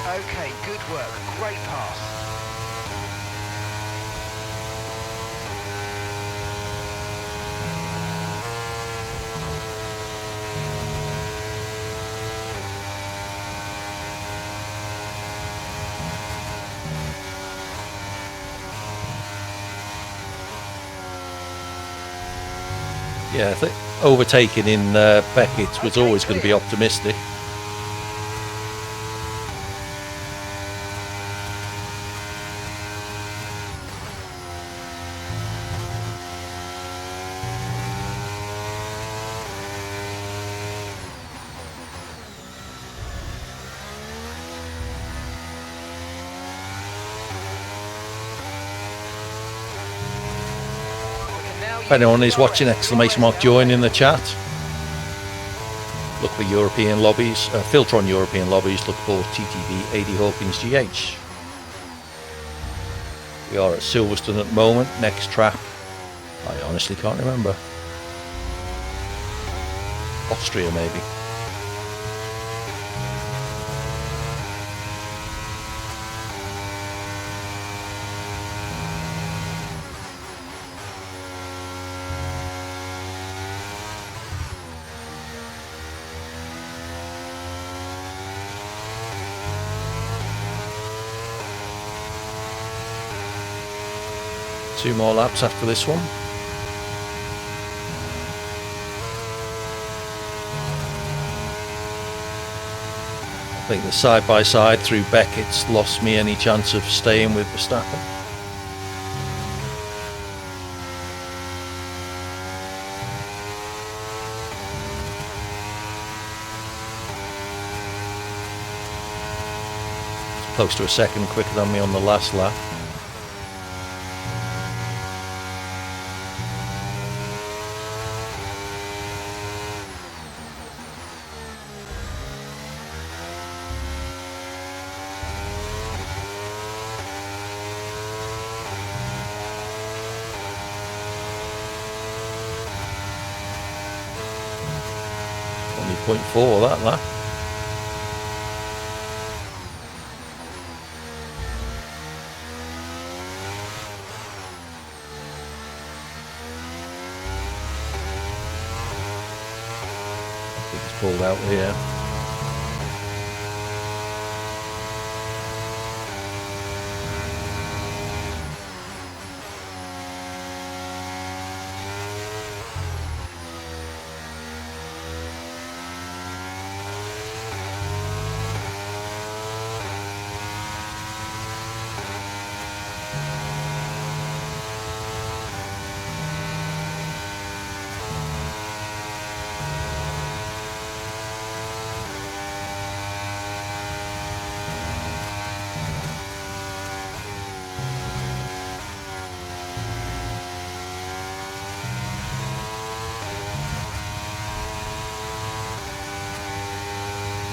Okay, good work. Great pass. Yeah, I think overtaking in Beckett's was always going to be optimistic. If anyone is watching, exclamation mark join in the chat. Look for European lobbies, filter on European lobbies, look for TTV 80 Hawkins GH. We are at Silverstone at the moment, next track, I honestly can't remember. Austria maybe. Two more laps after this one. think the side-by-side through Beckett's lost me any chance of staying with Verstappen. It's close to a second quicker than me on the last lap. Only 0.4 that lap. I think it's pulled out here.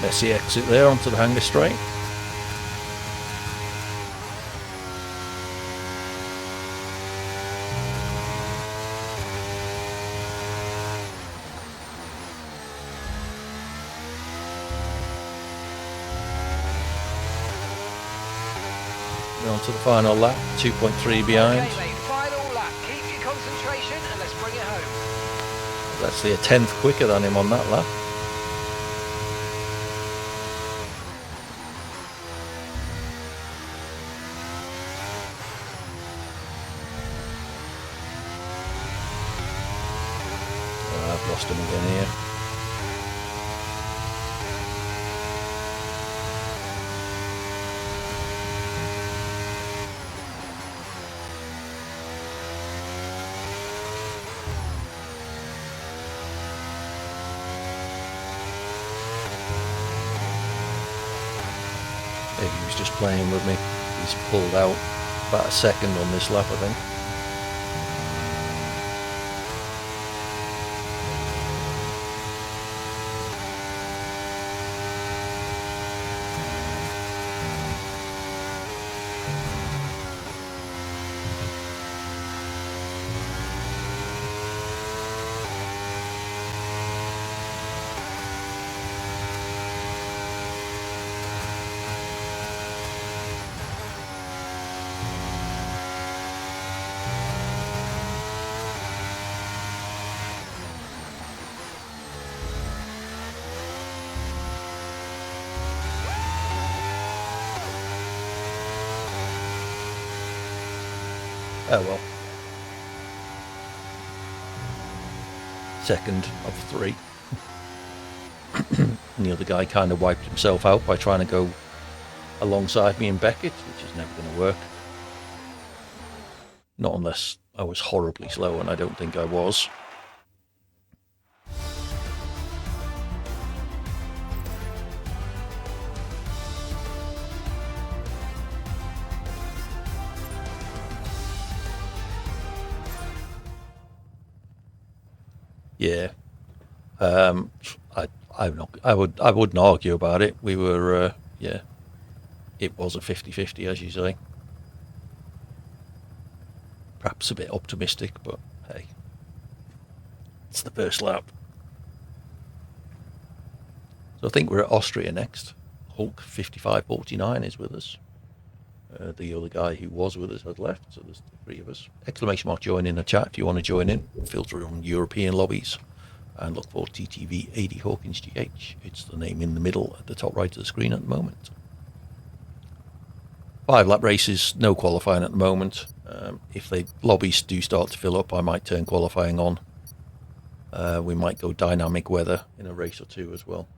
Messy exit there onto the hanger straight. We're on to the final lap, 2.3 behind. Okay, mate, final lap. Keep your concentration and let's bring it home. That's a tenth quicker than him on that lap. I've lost him again here. Maybe he was just playing with me. He's pulled out about a second on this lap, I think. Oh well. Second of three. And the other guy kind of wiped himself out by trying to go alongside me in Beckett, which is never going to work. Not unless I was horribly slow, and I don't think I was. Yeah, I wouldn't argue about it. We were, yeah, it was a 50-50, as you say. Perhaps a bit optimistic, but hey, it's the first lap. So I think we're at Austria next. Hulk 5549 is with us. The other guy who was with us had left, so there's the three of us. Exclamation mark join in the chat if you want to join in. Filter on European lobbies and look for TTV 80 Hawkins GH. It's the name in the middle at the top right of the screen at the moment. 5 lap races, no qualifying at the moment. If the lobbies do start to fill up, I might turn qualifying on. We might go dynamic weather in a race or two as well.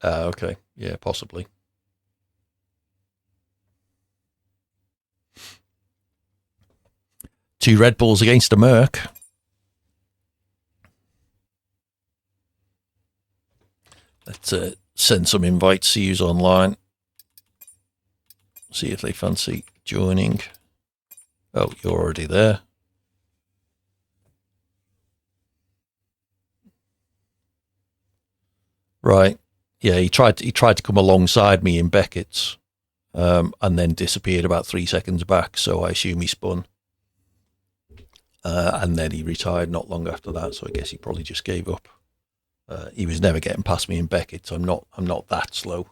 Okay. Yeah, possibly. Two Red Bulls against a Merc. Let's send some invites to use online. See if they fancy joining. Oh, you're already there. Right. Yeah, he tried to come alongside me in Beckett's, and then disappeared about 3 seconds back. So I assume he spun, and then he retired not long after that. So I guess he probably just gave up. He was never getting past me in Beckett, so I'm not that slow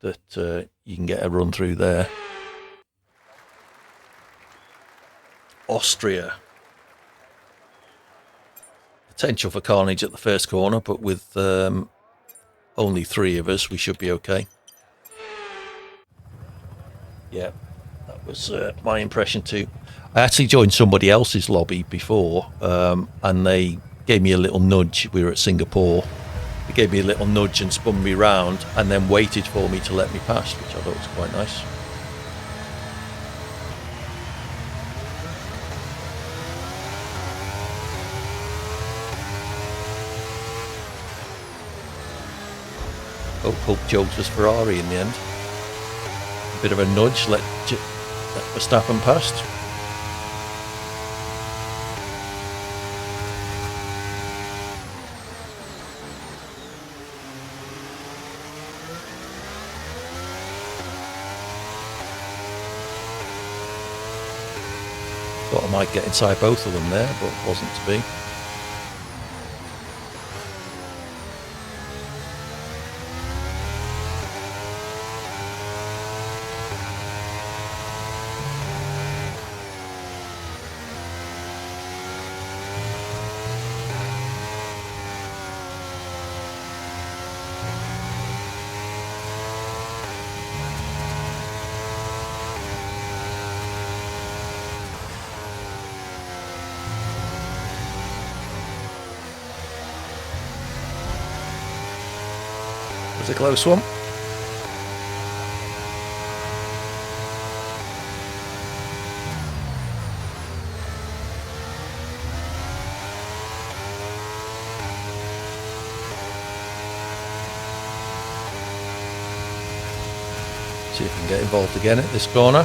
that you can get a run through there. Austria. Potential for carnage at the first corner, but with only 3 of us, we should be okay. Yeah, that was my impression too. I actually joined somebody else's lobby before, and they gave me a little nudge. We were at Singapore. They gave me a little nudge and spun me round, and then waited for me to let me pass, which I thought was quite nice. Hope Jones was Ferrari in the end. A bit of a nudge, let Verstappen past. Thought I might get inside both of them there, but wasn't to be. It was a close one. See if we can get involved again at this corner.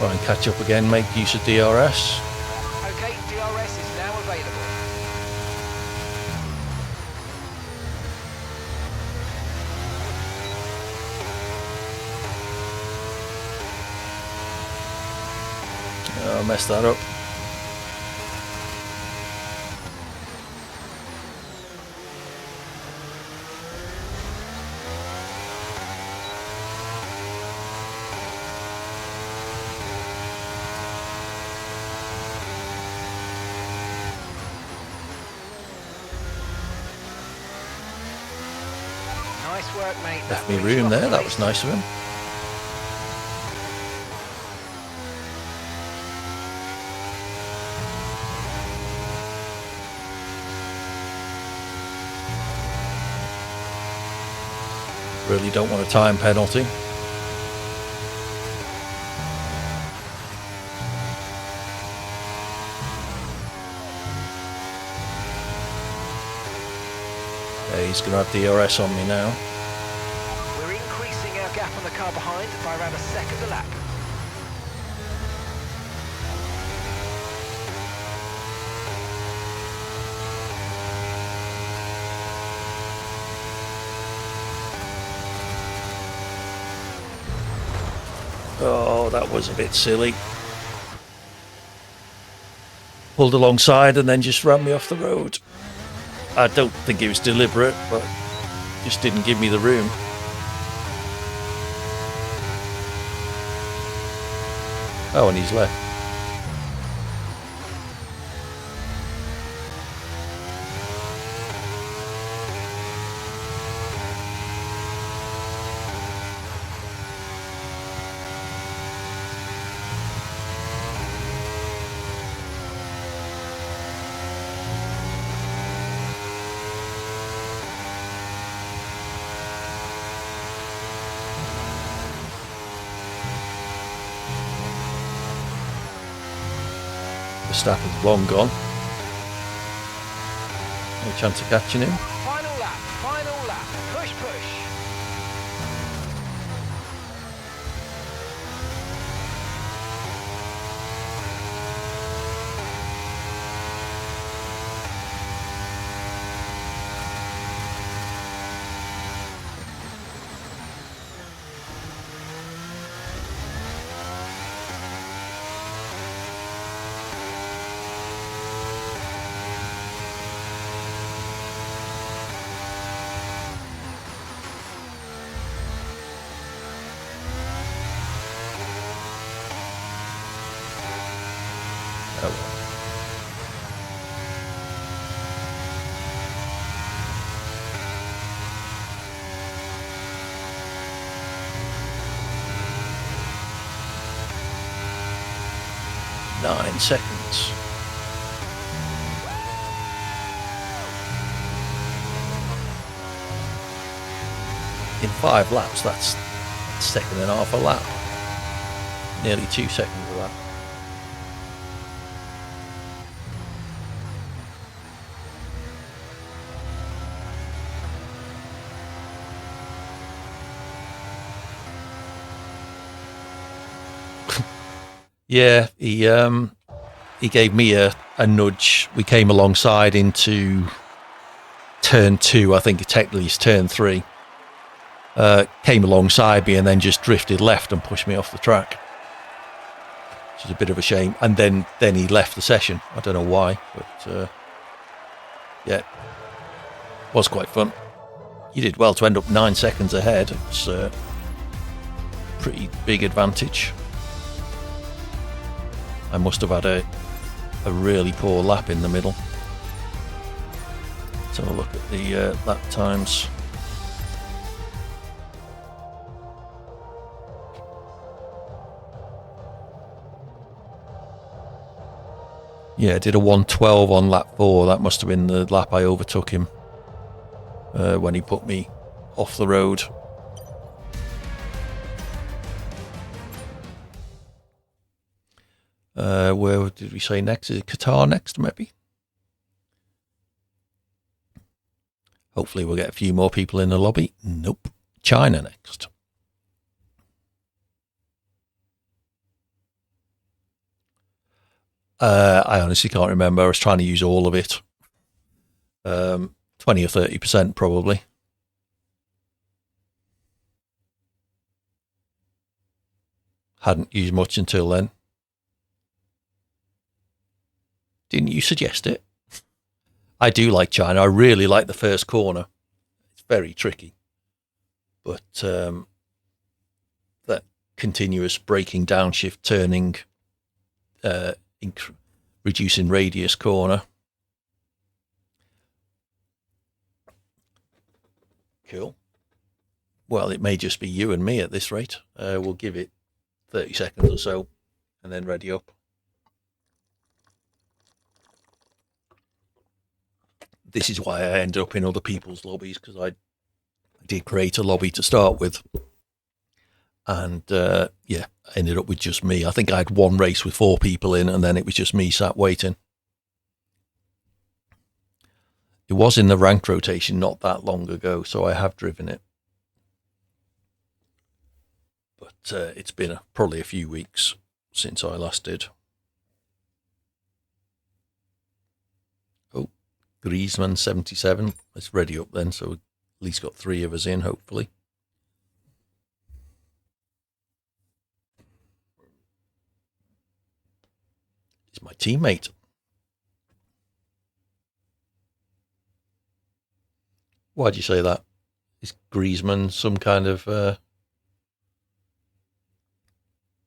Try and catch up again, make use of DRS. Okay, DRS is now available. I messed that up. Nice work, mate. Left me room there, that was nice of him. Really don't want a time penalty. Okay, he's going to have DRS on me now. We're increasing our gap on the car behind by around a second a lap. Oh, that was a bit silly. Pulled alongside and then just ran me off the road. I don't think it was deliberate, but just didn't give me the room. Oh, and he's left. Verstappen's long gone. No chance of catching him. Final lap. Push. Oh well. Nine seconds. In 5 laps, that's a second and a half a lap. Nearly 2 seconds a lap. Yeah, he gave me a nudge. We came alongside into turn 2, I think technically it's turn 3. Came alongside me and then just drifted left and pushed me off the track. Which is a bit of a shame. And then he left the session. I don't know why, but yeah, was quite fun. You did well to end up 9 seconds ahead. It's a pretty big advantage. I must have had a really poor lap in the middle. Let's have a look at the lap times. Yeah, I did a 1:12 on lap 4. That must have been the lap I overtook him when he put me off the road. Where did we say next? Is it Qatar next, maybe? Hopefully we'll get a few more people in the lobby. Nope. China next. I honestly can't remember. I was trying to use all of it. 20 or 30% probably. Hadn't used much until then. Didn't you suggest it? I do like China. I really like the first corner. It's very tricky. But that continuous braking downshift turning, reducing radius corner. Cool. Well, it may just be you and me at this rate. We'll give it 30 seconds or so and then ready up. This is why I ended up in other people's lobbies, because I did create a lobby to start with. And yeah, I ended up with just me. I think I had one race with 4 people in, and then it was just me sat waiting. It was in the ranked rotation not that long ago, so I have driven it. But it's been probably a few weeks since I last did. Oh, Griezmann 77. It's ready up then, so at least got 3 of us in, hopefully. It's my teammate. Why'd you say that? Is Griezmann some kind of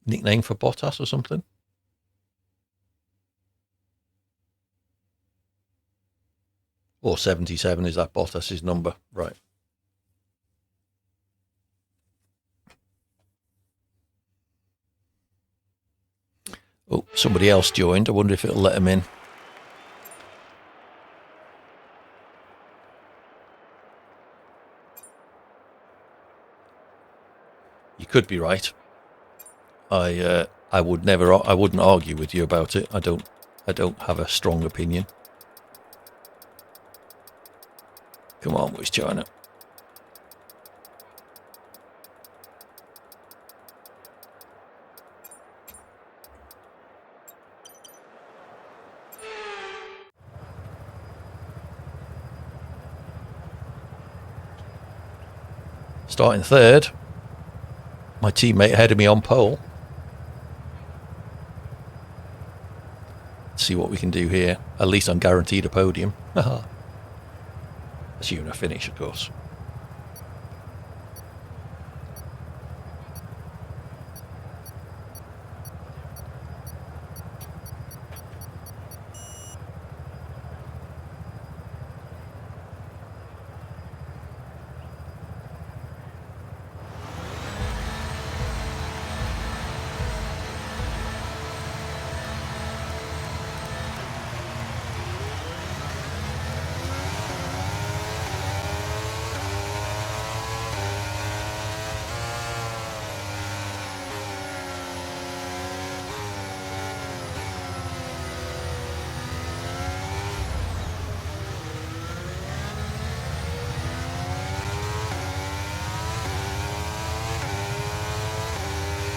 nickname for Bottas or something? Or 77, is that Bottas's number? Right. Oh, somebody else joined. I wonder if it'll let him in. You could be right. I wouldn't argue with you about it. I don't have a strong opinion. Come on, where's China? Starting third. My teammate ahead of me on pole. Let's see what we can do here. At least I'm guaranteed a podium. Assuming I finish, of course.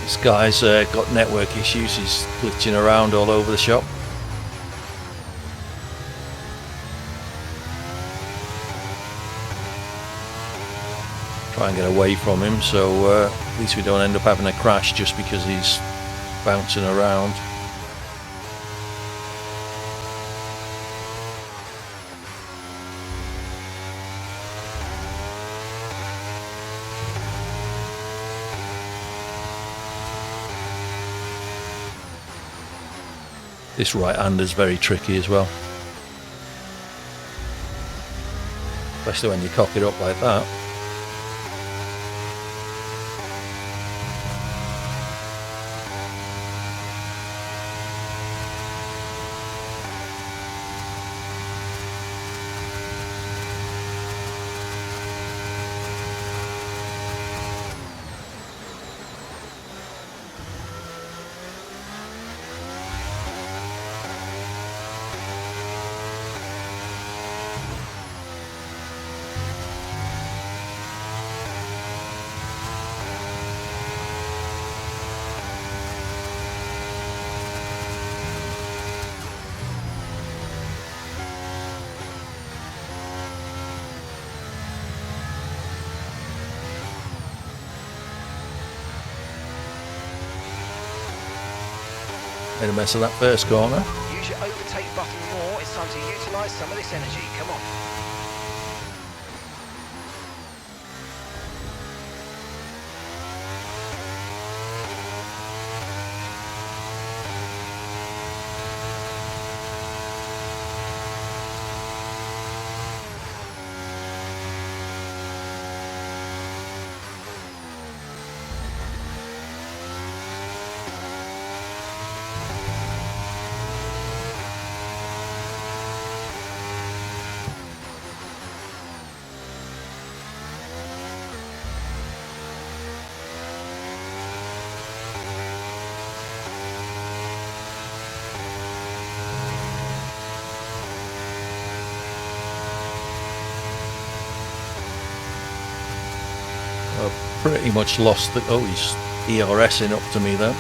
This guy's got network issues. He's glitching around all over the shop. Try and get away from him, so at least we don't end up having a crash just because he's bouncing around. This right-hander's very tricky as well. Especially when you cock it up like that. Made a mess of that first corner. Use your overtake button more. It's time to utilise some of this energy. Come on. Pretty much lost the... Oh, he's ERSing up to me there.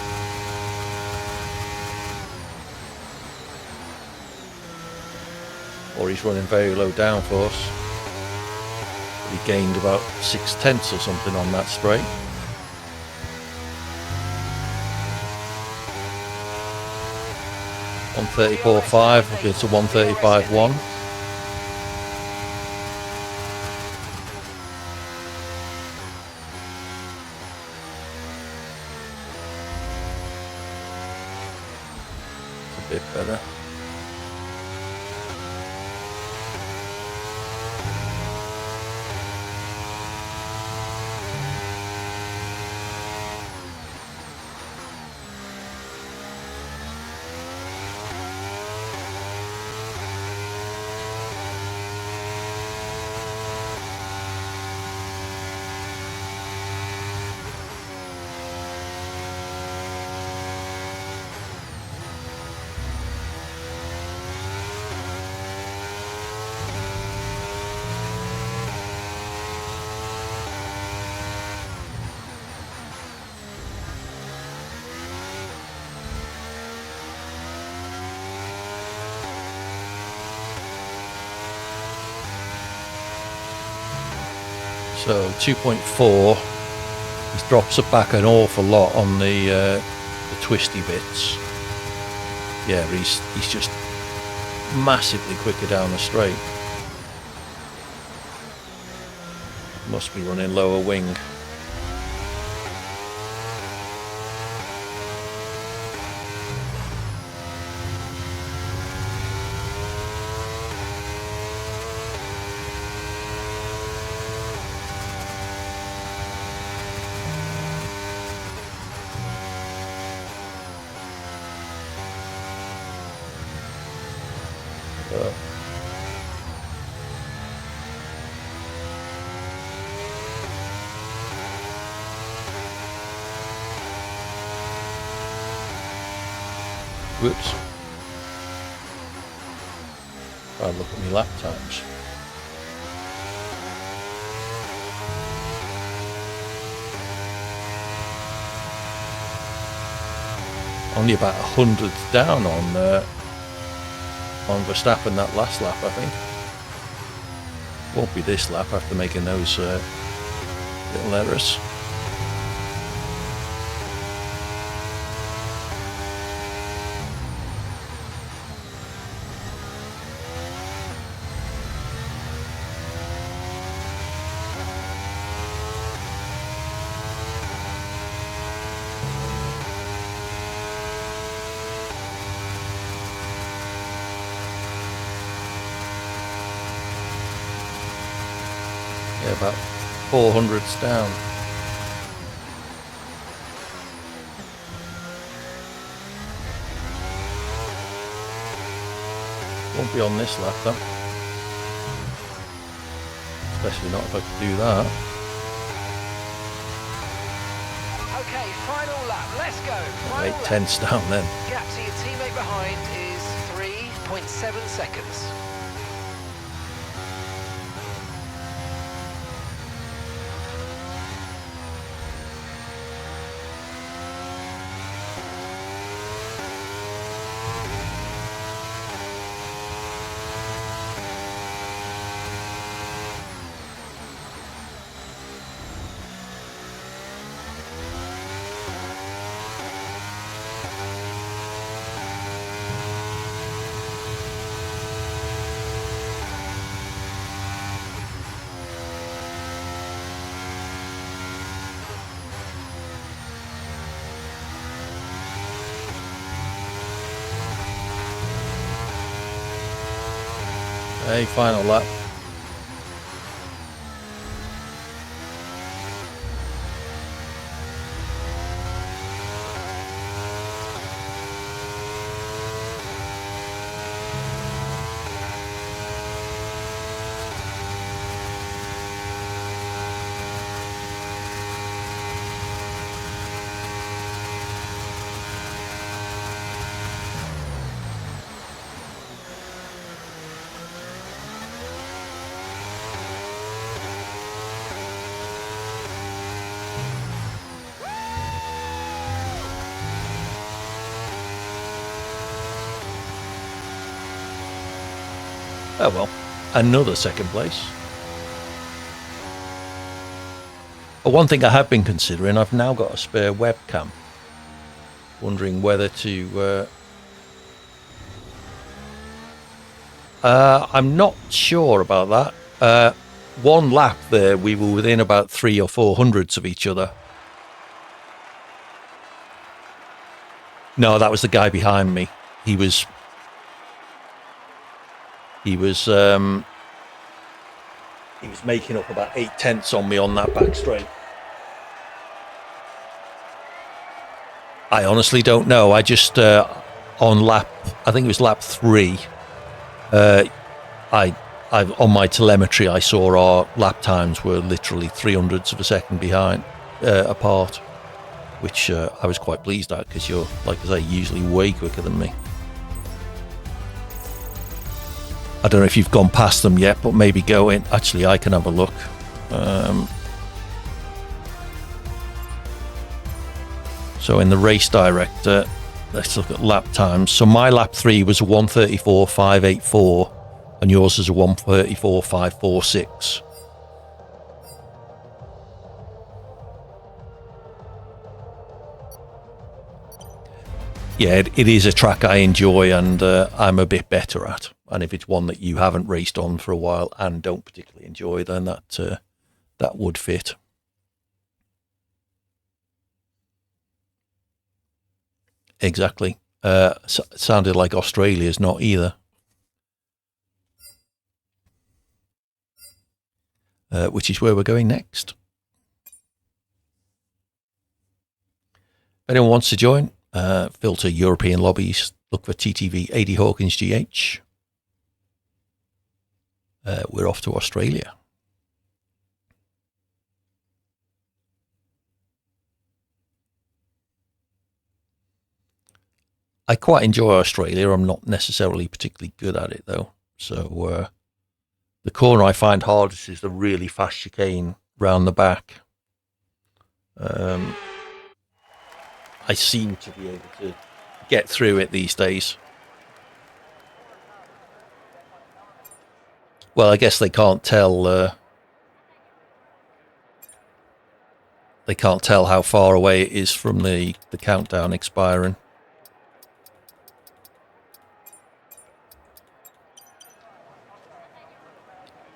Or he's running very low downforce. He gained about 6/10 or something on that spray. 134.5, looking to 135.1. It's a bit better. So 2.4, this drops it back an awful lot on the twisty bits. Yeah, he's just massively quicker down the straight. Must be running lower wing. Whoops. Try and look at my lap times. Only about 100th down on Verstappen that last lap, I think. Won't be this lap after making those little errors. Yeah, about 400s down. Won't be on this lap though. Especially not if I could do that. Okay, final lap. Let's go. Final 8/10 down then. Gap to your teammate behind is 3.7 seconds. Hey, final lap. Oh well, another second place. But one thing I have been considering, I've now got a spare webcam. Wondering whether to I'm not sure about that. One lap there, we were within about 300 or 400 of each other. No, that was the guy behind me. He was making up about 8/10 on me on that back straight. I honestly don't know. I just on lap, I think it was lap 3. I on my telemetry, I saw our lap times were literally 300ths of a second behind, apart, which I was quite pleased at because you're, like I say, usually way quicker than me. I don't know if you've gone past them yet, but maybe go in. Actually, I can have a look. So in the race director, let's look at lap times. So my lap 3 was a 1:34.584, and yours is a 1:34.546. Yeah, it is a track I enjoy and I'm a bit better at. And if it's one that you haven't raced on for a while and don't particularly enjoy, then that would fit. Exactly. Sounded like Australia's not either. Which is where we're going next. If anyone wants to join, filter European lobbies, look for TTV 80 Hawkins GH. We're off to Australia. I quite enjoy Australia. I'm not necessarily particularly good at it, though. So the corner I find hardest is the really fast chicane round the back. I seem to be able to get through it these days. Well, I guess they can't tell. They can't tell how far away it is from the countdown expiring.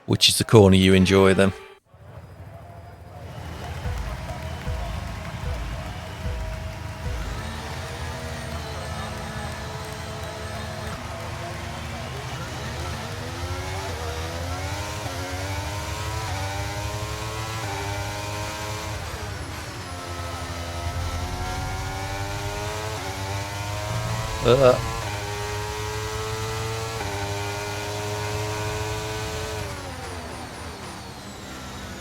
Which is the corner you enjoy then?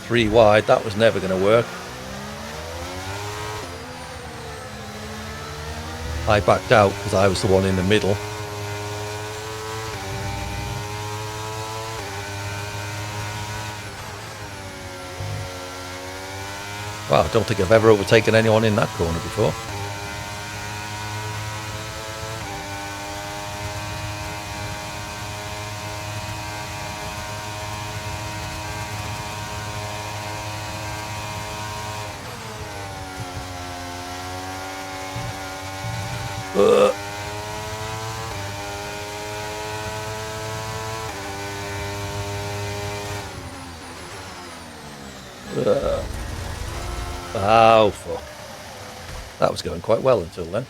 Three wide, that was never going to work. I backed out because I was the one in the middle. Wow, I don't think I've ever overtaken anyone in that corner before. Oh, fuck. That was going quite well until then.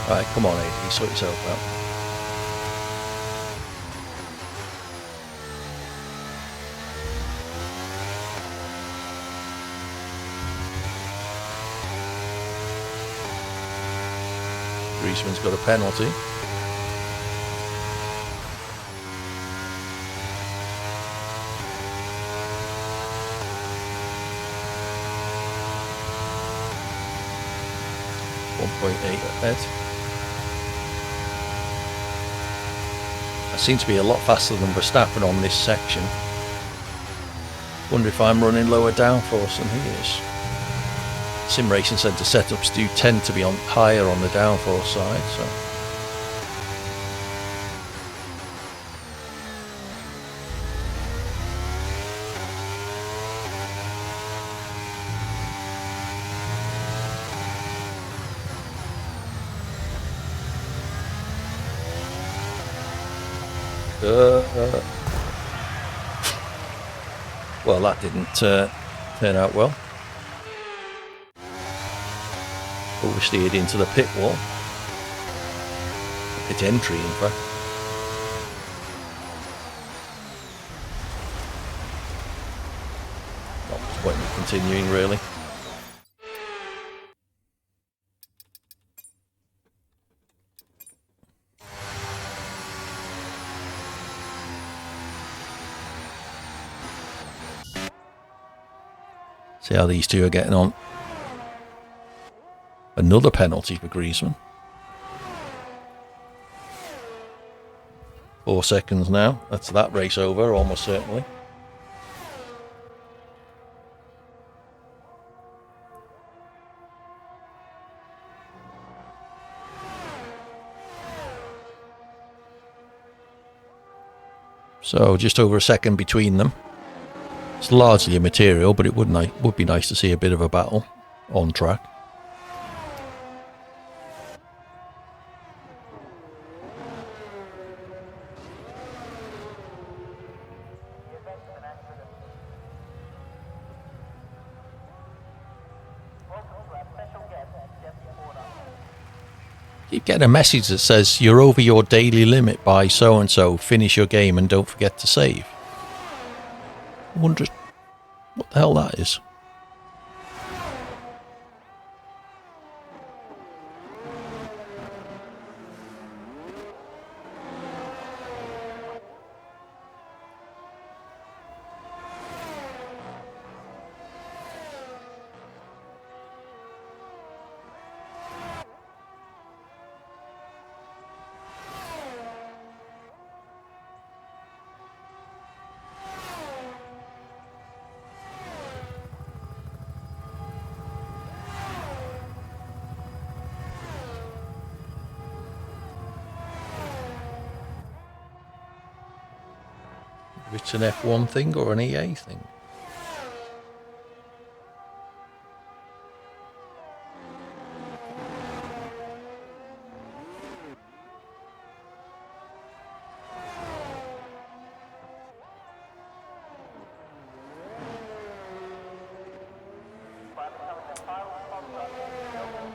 Right, come on, AD, sort yourself out. Griezmann's got a penalty. .8 ahead. I seem to be a lot faster than Verstappen on this section. Wonder if I'm running lower downforce than he is. Sim Racing Centre setups do tend to be on higher on the downforce side, so. Well, that didn't turn out well. Oversteered into the pit wall. Pit entry, in fact. Not much point in continuing, really. See how these two are getting on. Another penalty for Griezmann. 4 seconds now. That's that race over, almost certainly. So just over a second between them. It's largely immaterial, but it would be nice to see a bit of a battle on track. Keep getting a message that says you're over your daily limit by so and so. Finish your game and don't forget to save. I wonder what the hell that is. If it's an F1 thing or an EA thing.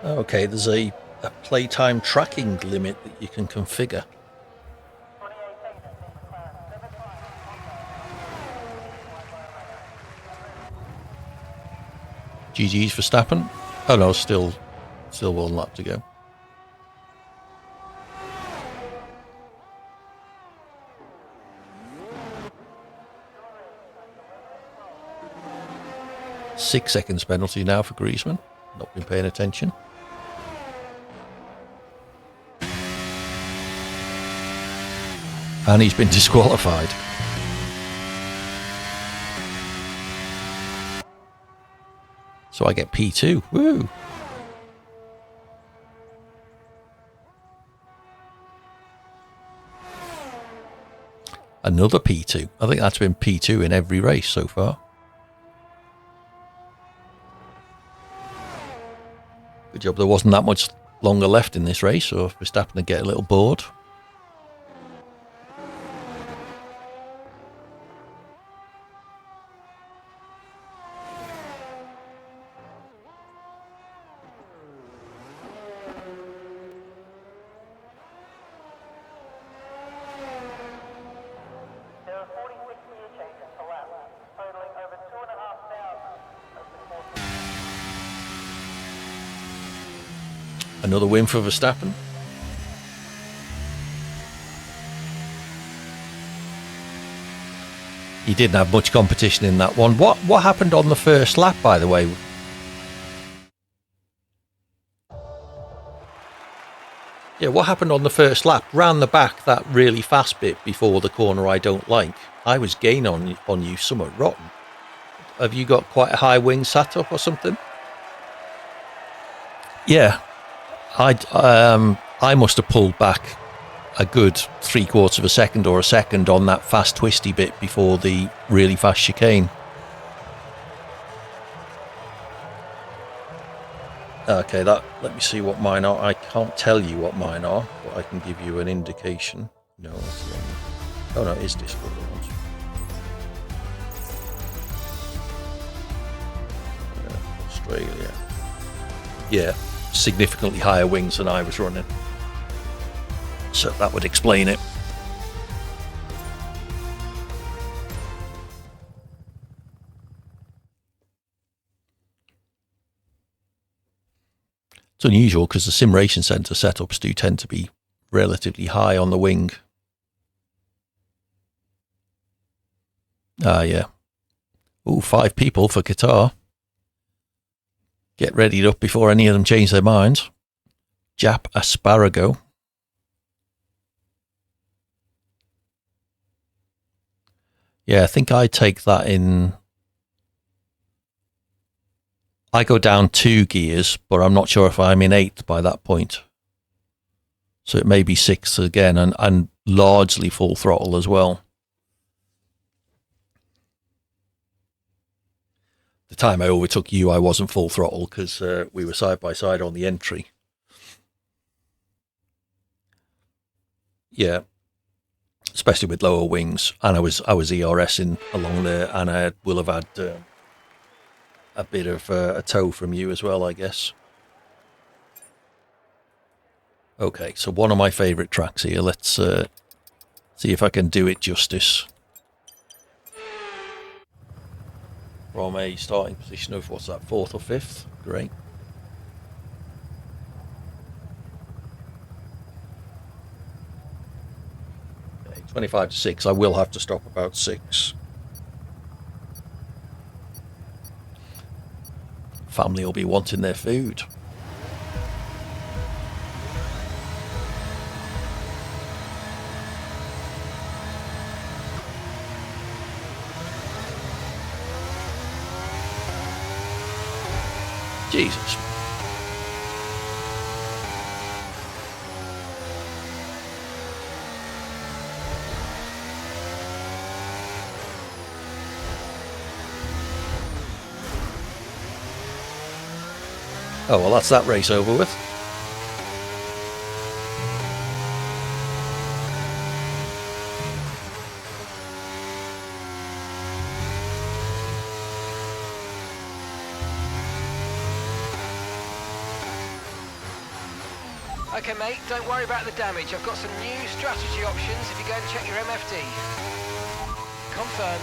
Okay, there's a playtime tracking limit that you can configure. GG's Verstappen. Oh no, still 1 lap to go. Six seconds penalty now for Griezmann. Not been paying attention. And he's been disqualified. So I get P2. Woo! Another P2. I think that's been P2 in every race so far. Good job there wasn't that much longer left in this race, or Verstappen to get a little bored. Another win for Verstappen. He didn't have much competition in that one. What happened on the first lap, by the way? Yeah, what happened on the first lap? Round the back, that really fast bit before the corner I don't like. I was gaining on you somewhat rotten. Have you got quite a high wing sat up or something? Yeah, I must have pulled back a good 3/4 of a second or a second on that fast twisty bit before the really fast chicane. Okay, let me see what mine are. I can't tell you what mine are, but I can give you an indication. No, that's the only. Oh no, it is Discord. Australia. Yeah, significantly higher wings than I was running. So that would explain it. It's unusual because the sim racing centre setups do tend to be relatively high on the wing. Ah, yeah. Ooh, 5 people for Qatar. Get readied up before any of them change their minds. Jap Asparago. Yeah, I think I take that in. I go down 2 gears, but I'm not sure if I'm in 8th by that point. So it may be 6th again, and largely full throttle as well. The time I overtook you, I wasn't full throttle because we were side by side on the entry. Yeah, especially with lower wings, and I was ERSing along there, and I will have had a bit of a tow from you as well, I guess. Okay, so one of my favourite tracks here. Let's see if I can do it justice. From a starting position of, what's that, 4th or 5th? Great. Okay, 25 to 6. I will have to stop about 6. Family will be wanting their food. Jesus. Oh, well, that's that race over with. Okay, mate, don't worry about the damage. I've got some new strategy options if you go and check your MFD. Confirmed.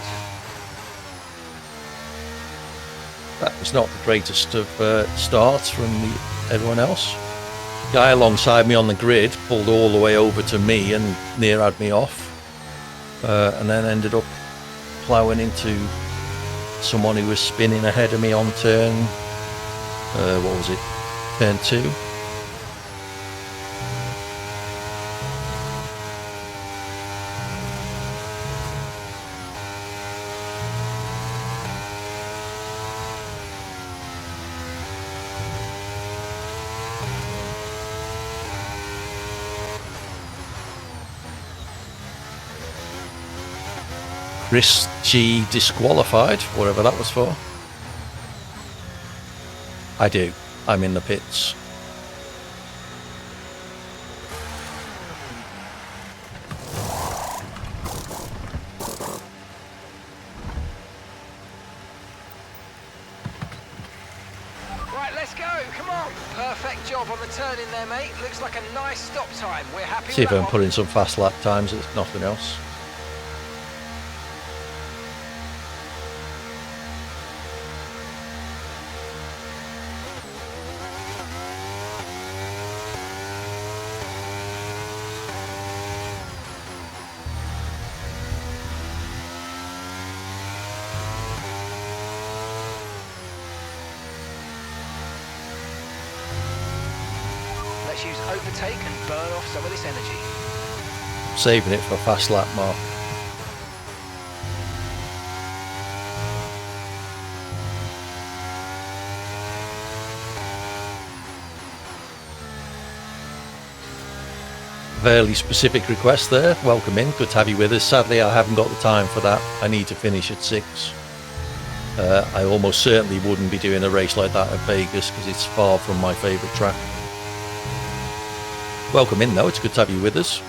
That was not the greatest of starts from everyone else. Guy alongside me on the grid pulled all the way over to me and near had me off, and then ended up ploughing into someone who was spinning ahead of me on turn, what was it, turn 2. Chris G disqualified, whatever that was for. I do. I'm in the pits. Right, let's go. Come on. Perfect job on the turn in there, mate. Looks like a nice stop time. We're happy See with if I that can one. put in some fast lap times, if nothing else. Let's use overtake and burn off some of this energy. Saving it for a fast lap, Mark. Fairly specific request there. Welcome in. Good to have you with us. Sadly, I haven't got the time for that. I need to finish at 6. I almost certainly wouldn't be doing a race like that at Vegas because it's far from my favourite track. Welcome in though, it's good to have you with us.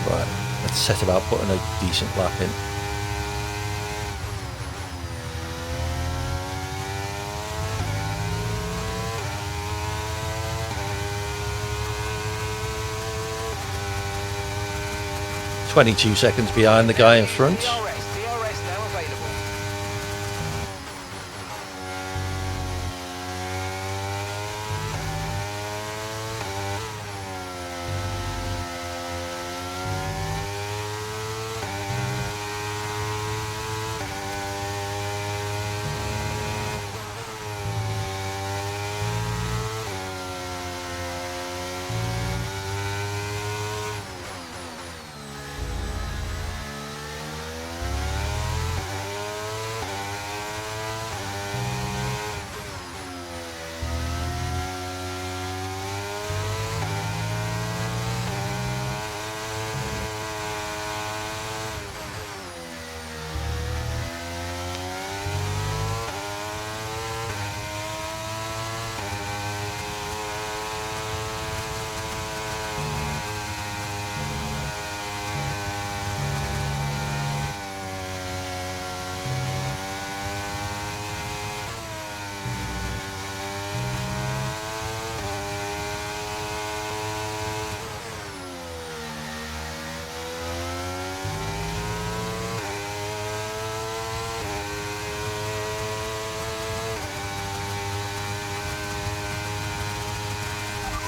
Right, let's set about putting a decent lap in. .22 seconds behind the guy in front. DRS now available.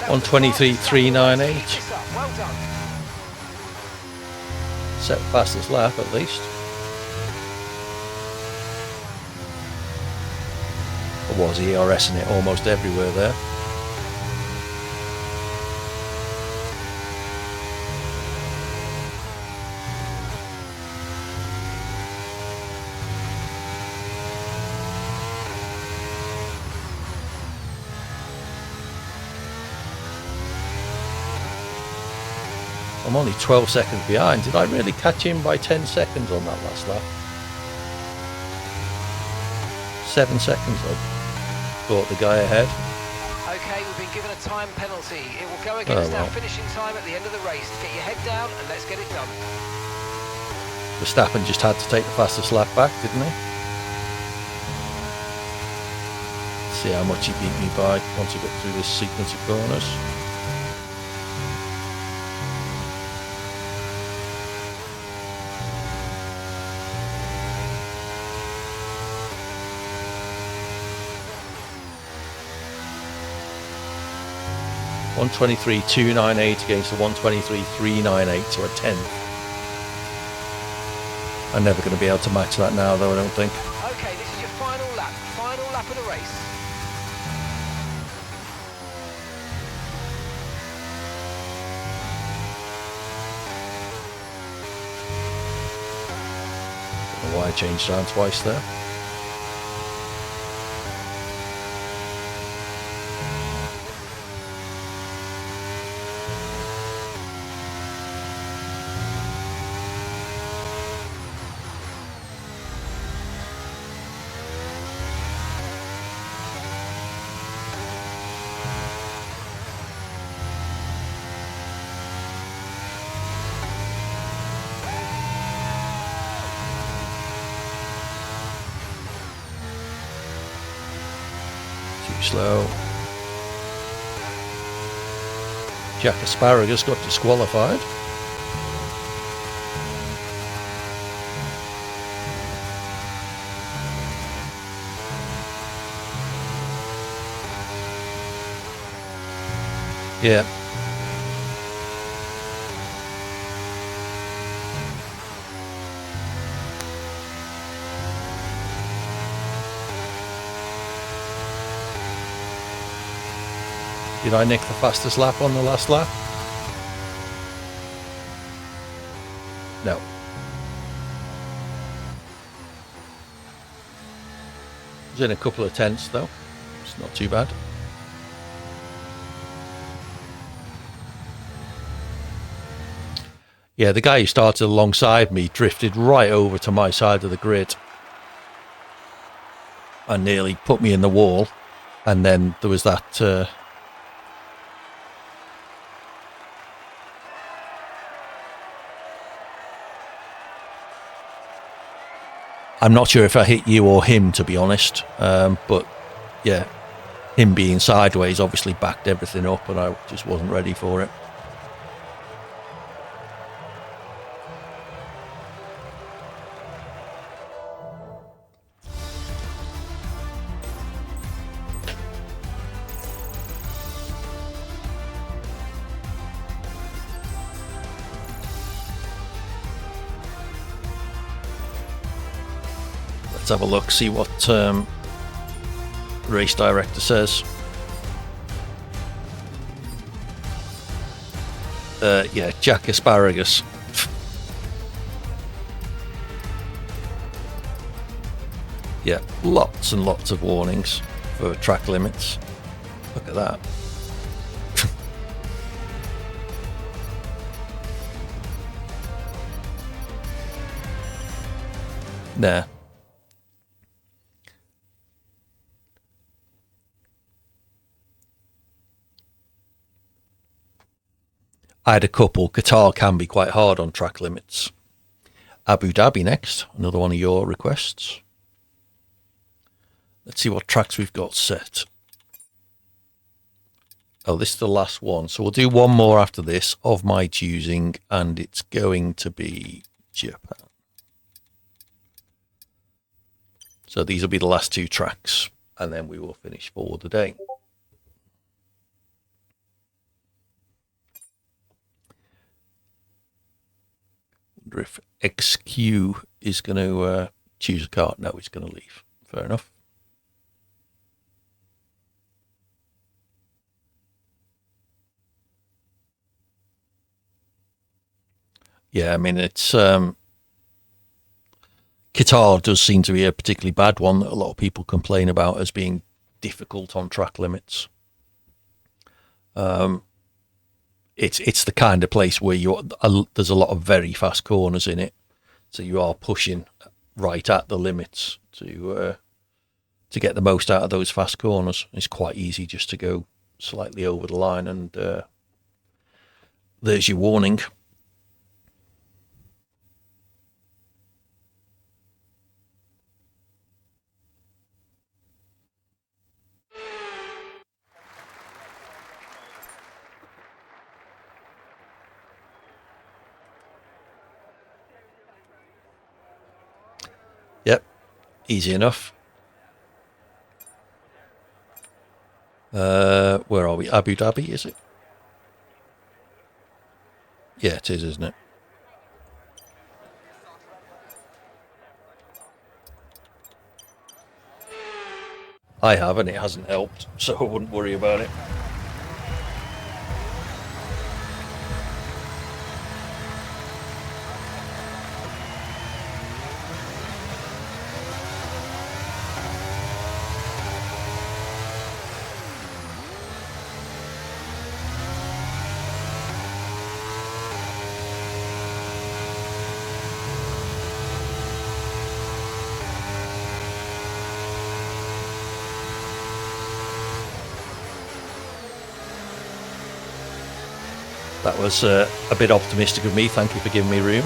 On 23.398. Well done. Set fastest lap at least. There was ERS in it almost everywhere there. I'm only 12 seconds behind. Did I really catch him by 10 seconds on that last lap? 7 seconds I thought the guy ahead. Okay, we've been given a time penalty. It will go against our finishing time at the end of the race. Get your head down and let's get it done. Verstappen just had to take the fastest lap back, didn't he? See how much he beat me by once he got through this sequence of corners. .123.298 against the 123.398, so a tenth. I'm never going to be able to match that now, though, I don't think. Okay, this is your final lap of the race. Don't know why I changed around twice there. Slow. Jack Asparagus got disqualified. Yeah. Did I nick the fastest lap on the last lap? No. I was in a couple of tenths though. It's not too bad. Yeah, the guy who started alongside me drifted right over to my side of the grid and nearly put me in the wall. And then there was that I'm not sure if I hit you or him, to be honest. But yeah, him being sideways obviously backed everything up, and I just wasn't ready for it. Let's have a look, see what race director says. Yeah, Jack Asparagus. Yeah, lots and lots of warnings for track limits. Look at that. Nah. I had a couple. Qatar can be quite hard on track limits. Abu Dhabi next, another one of your requests. Let's see what tracks we've got set. Oh, this is the last one. So we'll do one more after this of my choosing, and it's going to be Japan. So these will be the last two tracks, and then we will finish for the day. Wonder if XQ is going to choose a car. No, he's going to leave. Fair enough. Yeah, I mean, it's Qatar does seem to be a particularly bad one that a lot of people complain about as being difficult on track limits. It's the kind of place where there's a lot of very fast corners in it, so you are pushing right at the limits to get the most out of those fast corners. It's quite easy just to go slightly over the line, and there's your warning. Yep, easy enough. Where are we? Abu Dhabi, is it? Yeah, it is, isn't it? I have, and it hasn't helped, so I wouldn't worry about it. That was a bit optimistic of me. Thank you for giving me room.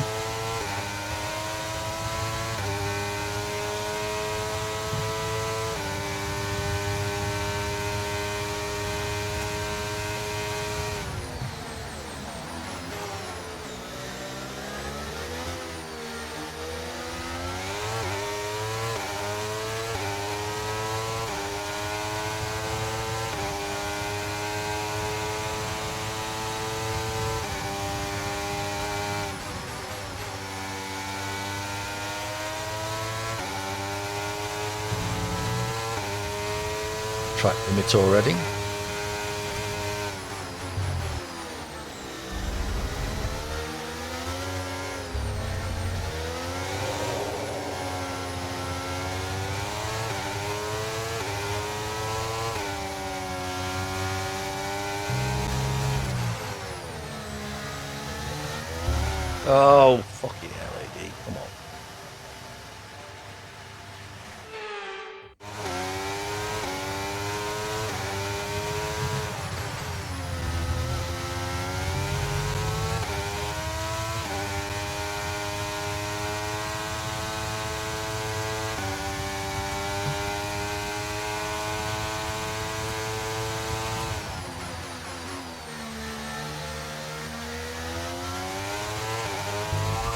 track limits already. Oh, fucking LED, come on.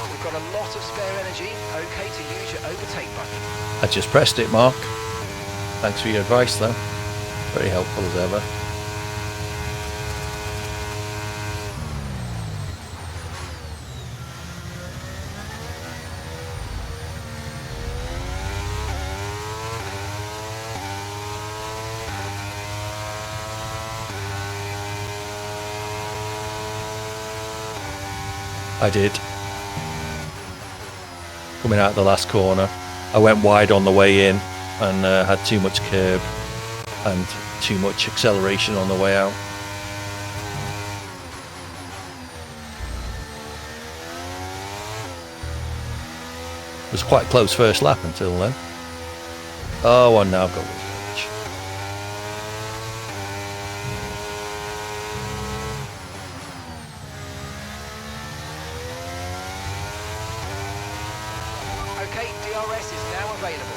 We've got a lot of spare energy. Okay to use your overtake button. I just pressed it, Mark. Thanks for your advice, though. Very helpful as ever. I did. Coming out the last corner, I went wide on the way in and had too much curb and too much acceleration on the way out. It was quite a close first lap until then. Oh, and now I've got one. Okay, DRS is now available.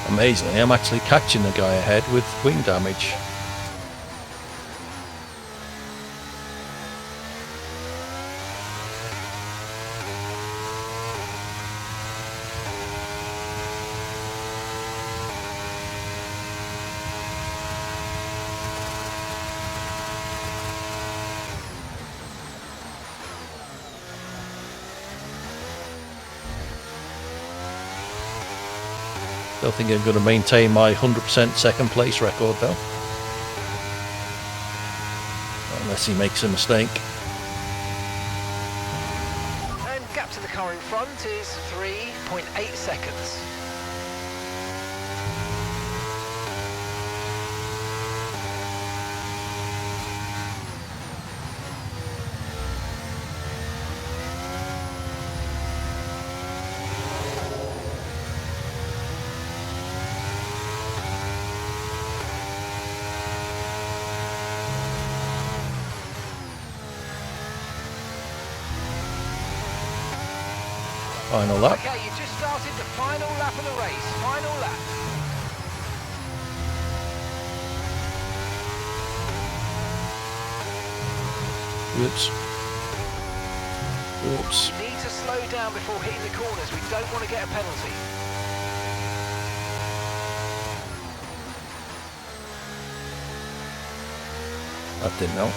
Amazingly, I'm actually catching the guy ahead with wing damage. Don't think I'm going to maintain my 100% second place record though. Unless he makes a mistake. And gap to the car in front is 3.8 seconds. Final lap. Okay, you just started the final lap of the race. Final lap. Whoops. Oops. You need to slow down before hitting the corners. We don't want to get a penalty. That didn't help.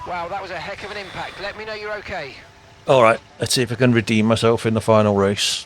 Wow, that was a heck of an impact. Let me know you're okay. All right, let's see if I can redeem myself in the final race.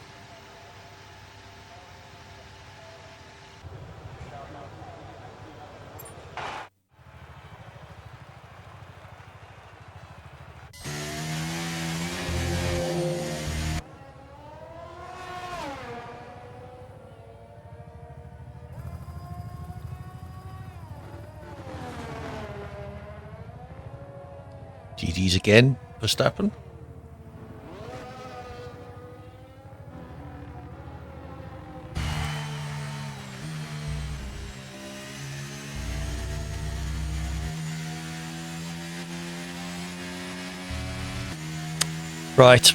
GG's again, Verstappen. Right,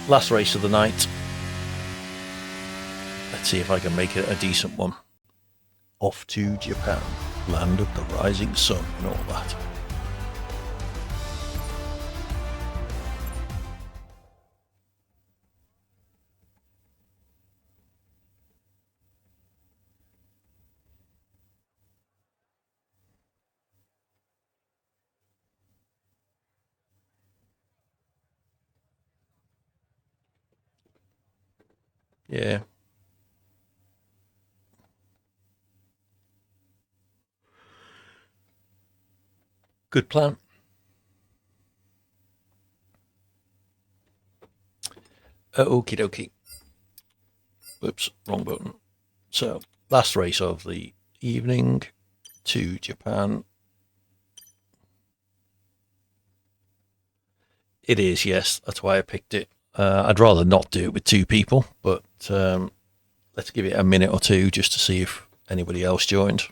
last race of the night. Let's see if I can make it a decent one. Off to Japan, land of the rising sun and all that. Yeah. Good plan. Okie dokie. Whoops, wrong button. So, last race of the evening to Japan. It is, yes. That's why I picked it. I'd rather not do it with two people, but let's give it a minute or two just to see if anybody else joined.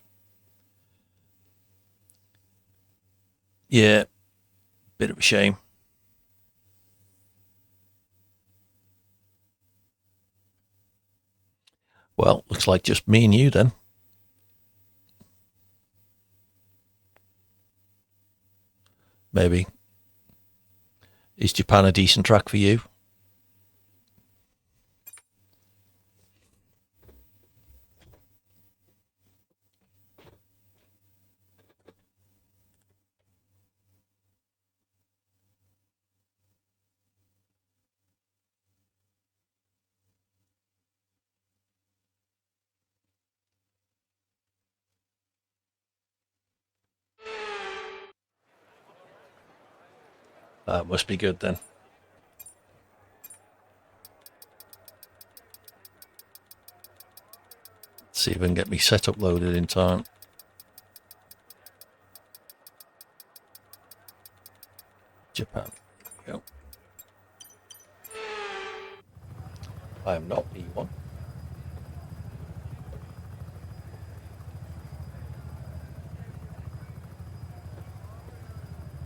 Yeah, bit of a shame. Well, looks like just me and you then. Maybe. Is Japan a decent track for you? That must be good then. Let's see if I can get me setup loaded in time. Japan. There we go. I am not E1.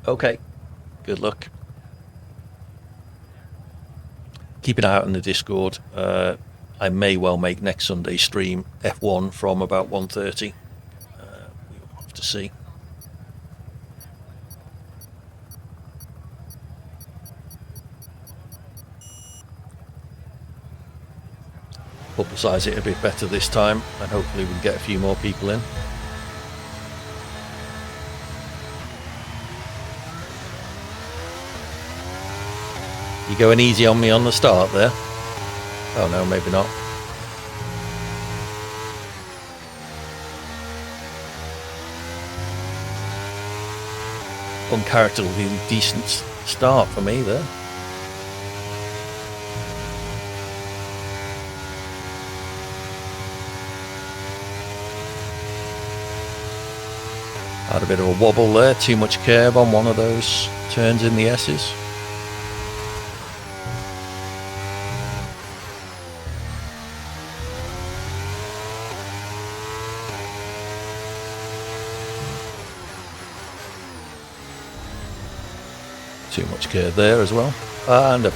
Okay. Good luck. Keep an eye out on the Discord. I may well make next Sunday's stream F1 from about 1:30. We will have to see. Publicise it a bit better this time, and hopefully we can get a few more people in. You going easy on me on the start there? Oh no, maybe not. Uncharacteristically decent start for me there. Had a bit of a wobble there, too much curve on one of those turns in the S's. Too much gear there as well. And a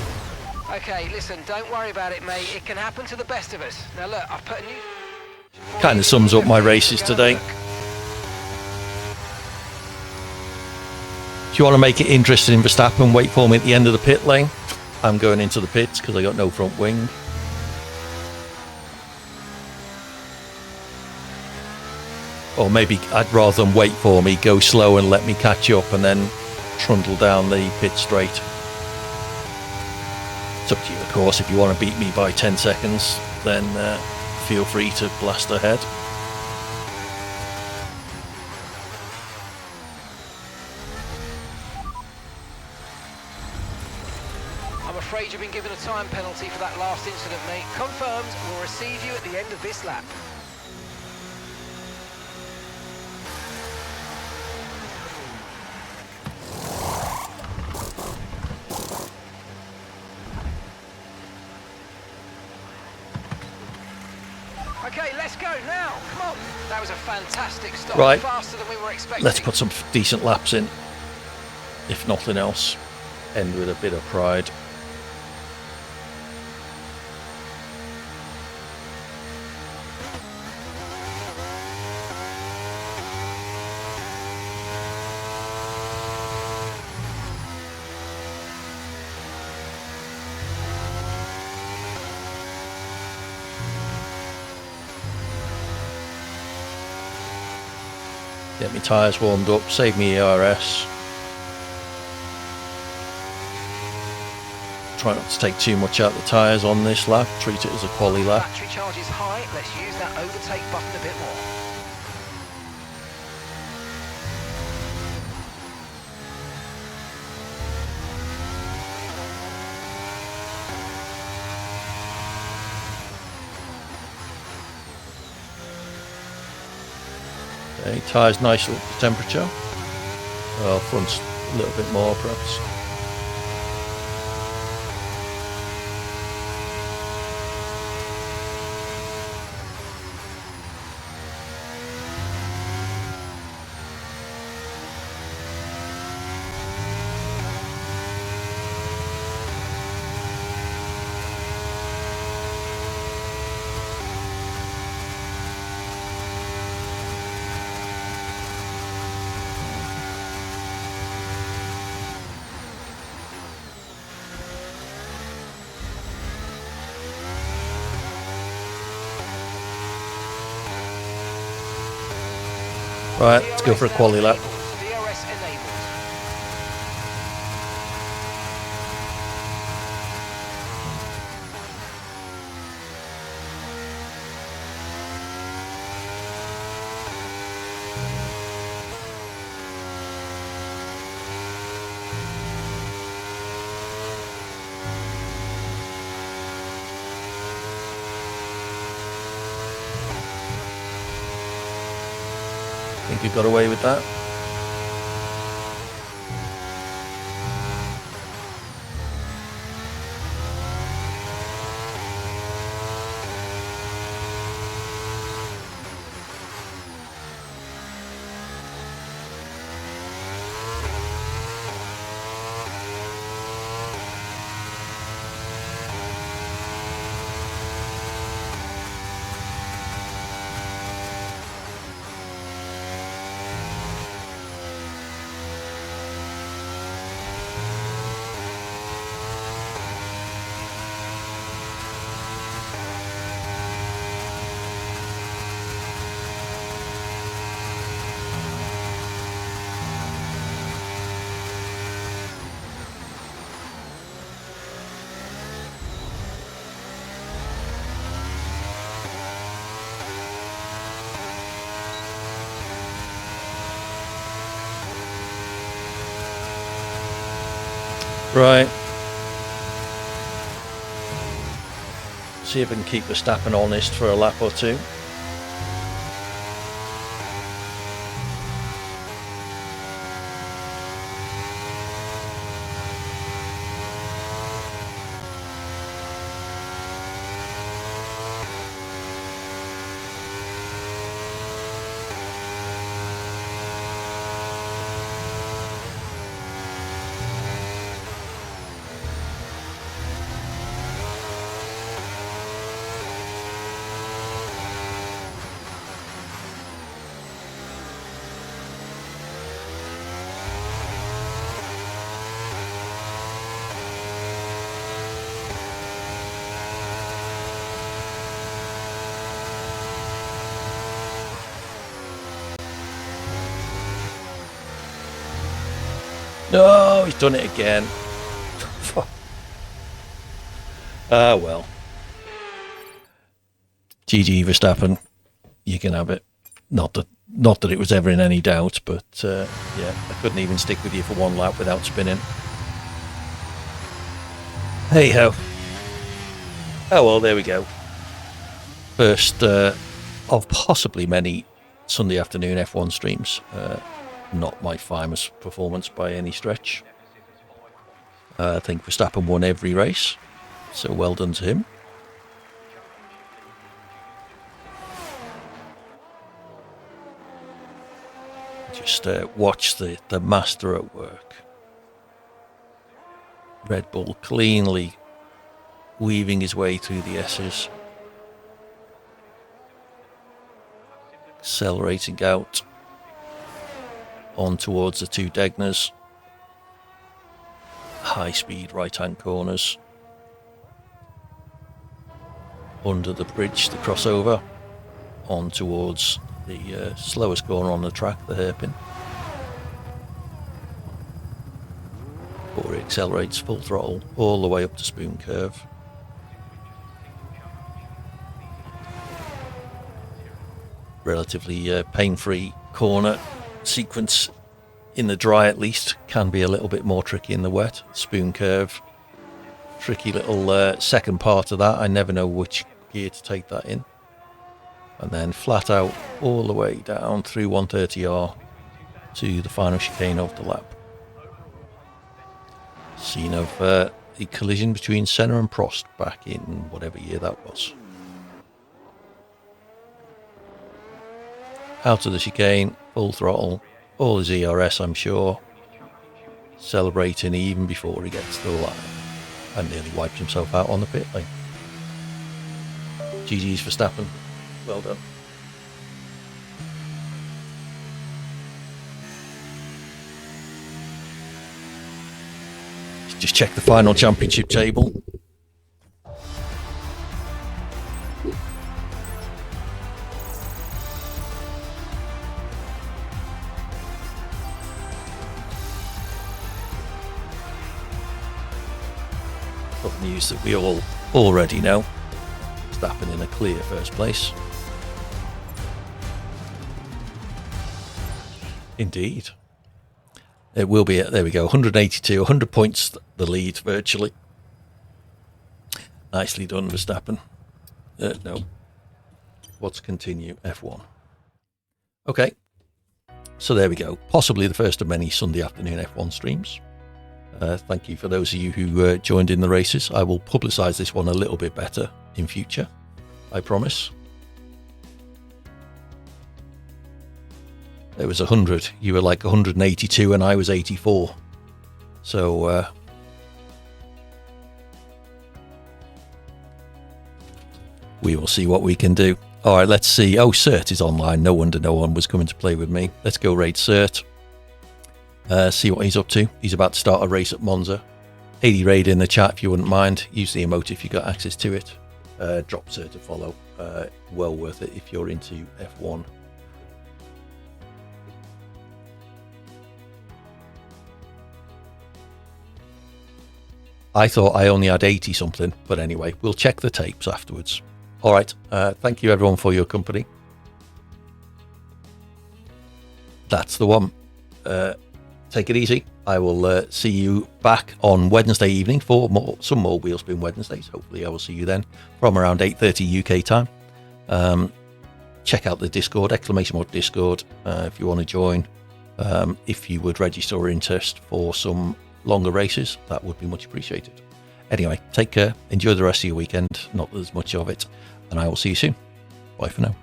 Okay, listen, don't worry about it, mate. It can happen to the best of us. Now look, I've put a new... kind of sums up my races today. If you want to make it interesting, Verstappen, wait for me at the end of the pit lane. I'm going into the pits because I got no front wing. Or maybe I'd rather than wait for me, go slow and let me catch up and then trundle down the pit straight. It's up to you, of course. If you want to beat me by 10 seconds, then feel free to blast ahead. I'm afraid you've been given a time penalty for that last incident, mate. Confirmed, we'll receive you at the end of this lap. Okay, let's go now. Come on. That was a fantastic stop. Right. Faster than we were expecting. Let's put some decent laps in. If nothing else, end with a bit of pride. Get my tyres warmed up, save me ERS. Try not to take too much out of the tyres on this lap, treat it as a quali lap. Battery charge is high, let's use that overtake button a bit more. Okay, tyres nice at the temperature. Well, front's a little bit more perhaps. Right, let's go for a quali lap. DRS enabled. I think we got away with that. Right. See if I can keep Verstappen honest for a lap or two. No, he's done it again. Ah, well. GG Verstappen, you can have it. Not that it was ever in any doubt, but yeah, I couldn't even stick with you for one lap without spinning. Hey ho. Oh well, there we go. First of possibly many Sunday afternoon F1 streams. Not my finest performance by any stretch. I think Verstappen won every race, so well done to him. Just watch the master at work. Red Bull cleanly weaving his way through the S's. Accelerating out on towards the two Degners. High speed right hand corners. Under the bridge, the crossover. On towards the slowest corner on the track, the hairpin. Before he accelerates full throttle all the way up to Spoon Curve. Relatively pain-free corner sequence in the dry, at least. Can be a little bit more tricky in the wet. Spoon Curve, tricky little second part of that. I never know which gear to take that in. And then flat out all the way down through 130R to the final chicane of the lap. Scene of the collision between Senna and Prost back in whatever year that was. Out of the chicane, full throttle, all his ERS, I'm sure, celebrating even before he gets to the line, and nearly wiped himself out on the pit lane. GG's Verstappen, well done. Just check the final championship table. Got news that we all already know. Verstappen in a clear first place. Indeed. It will be, there we go, 182, 100 points the lead virtually. Nicely done, Verstappen. No. Let's continue F1. Okay. So there we go. Possibly the first of many Sunday afternoon F1 streams. Thank you for those of you who joined in the races. I will publicise this one a little bit better in future. I promise. There was 100. You were like 182 and I was 84. So we will see what we can do. All right, let's see. Oh, Cert is online. No wonder no one was coming to play with me. Let's go raid Cert. See what he's up to. He's about to start a race at Monza. 80 raid in the chat if you wouldn't mind. Use the emote if you got access to it. Drop Cert a follow. Well worth it if you're into F1. I thought I only had 80 something, but anyway, we'll check the tapes afterwards. All right, thank you everyone for your company. That's the one. Take it easy. I will see you back on Wednesday evening for some more Wheelspin Wednesdays. Hopefully I will see you then from around 8:30 UK time. Check out the Discord, ! Discord, if you want to join. If you would register your interest for some longer races, that would be much appreciated. Anyway, take care, enjoy the rest of your weekend, not that there's much of it, and I will see you soon. Bye for now.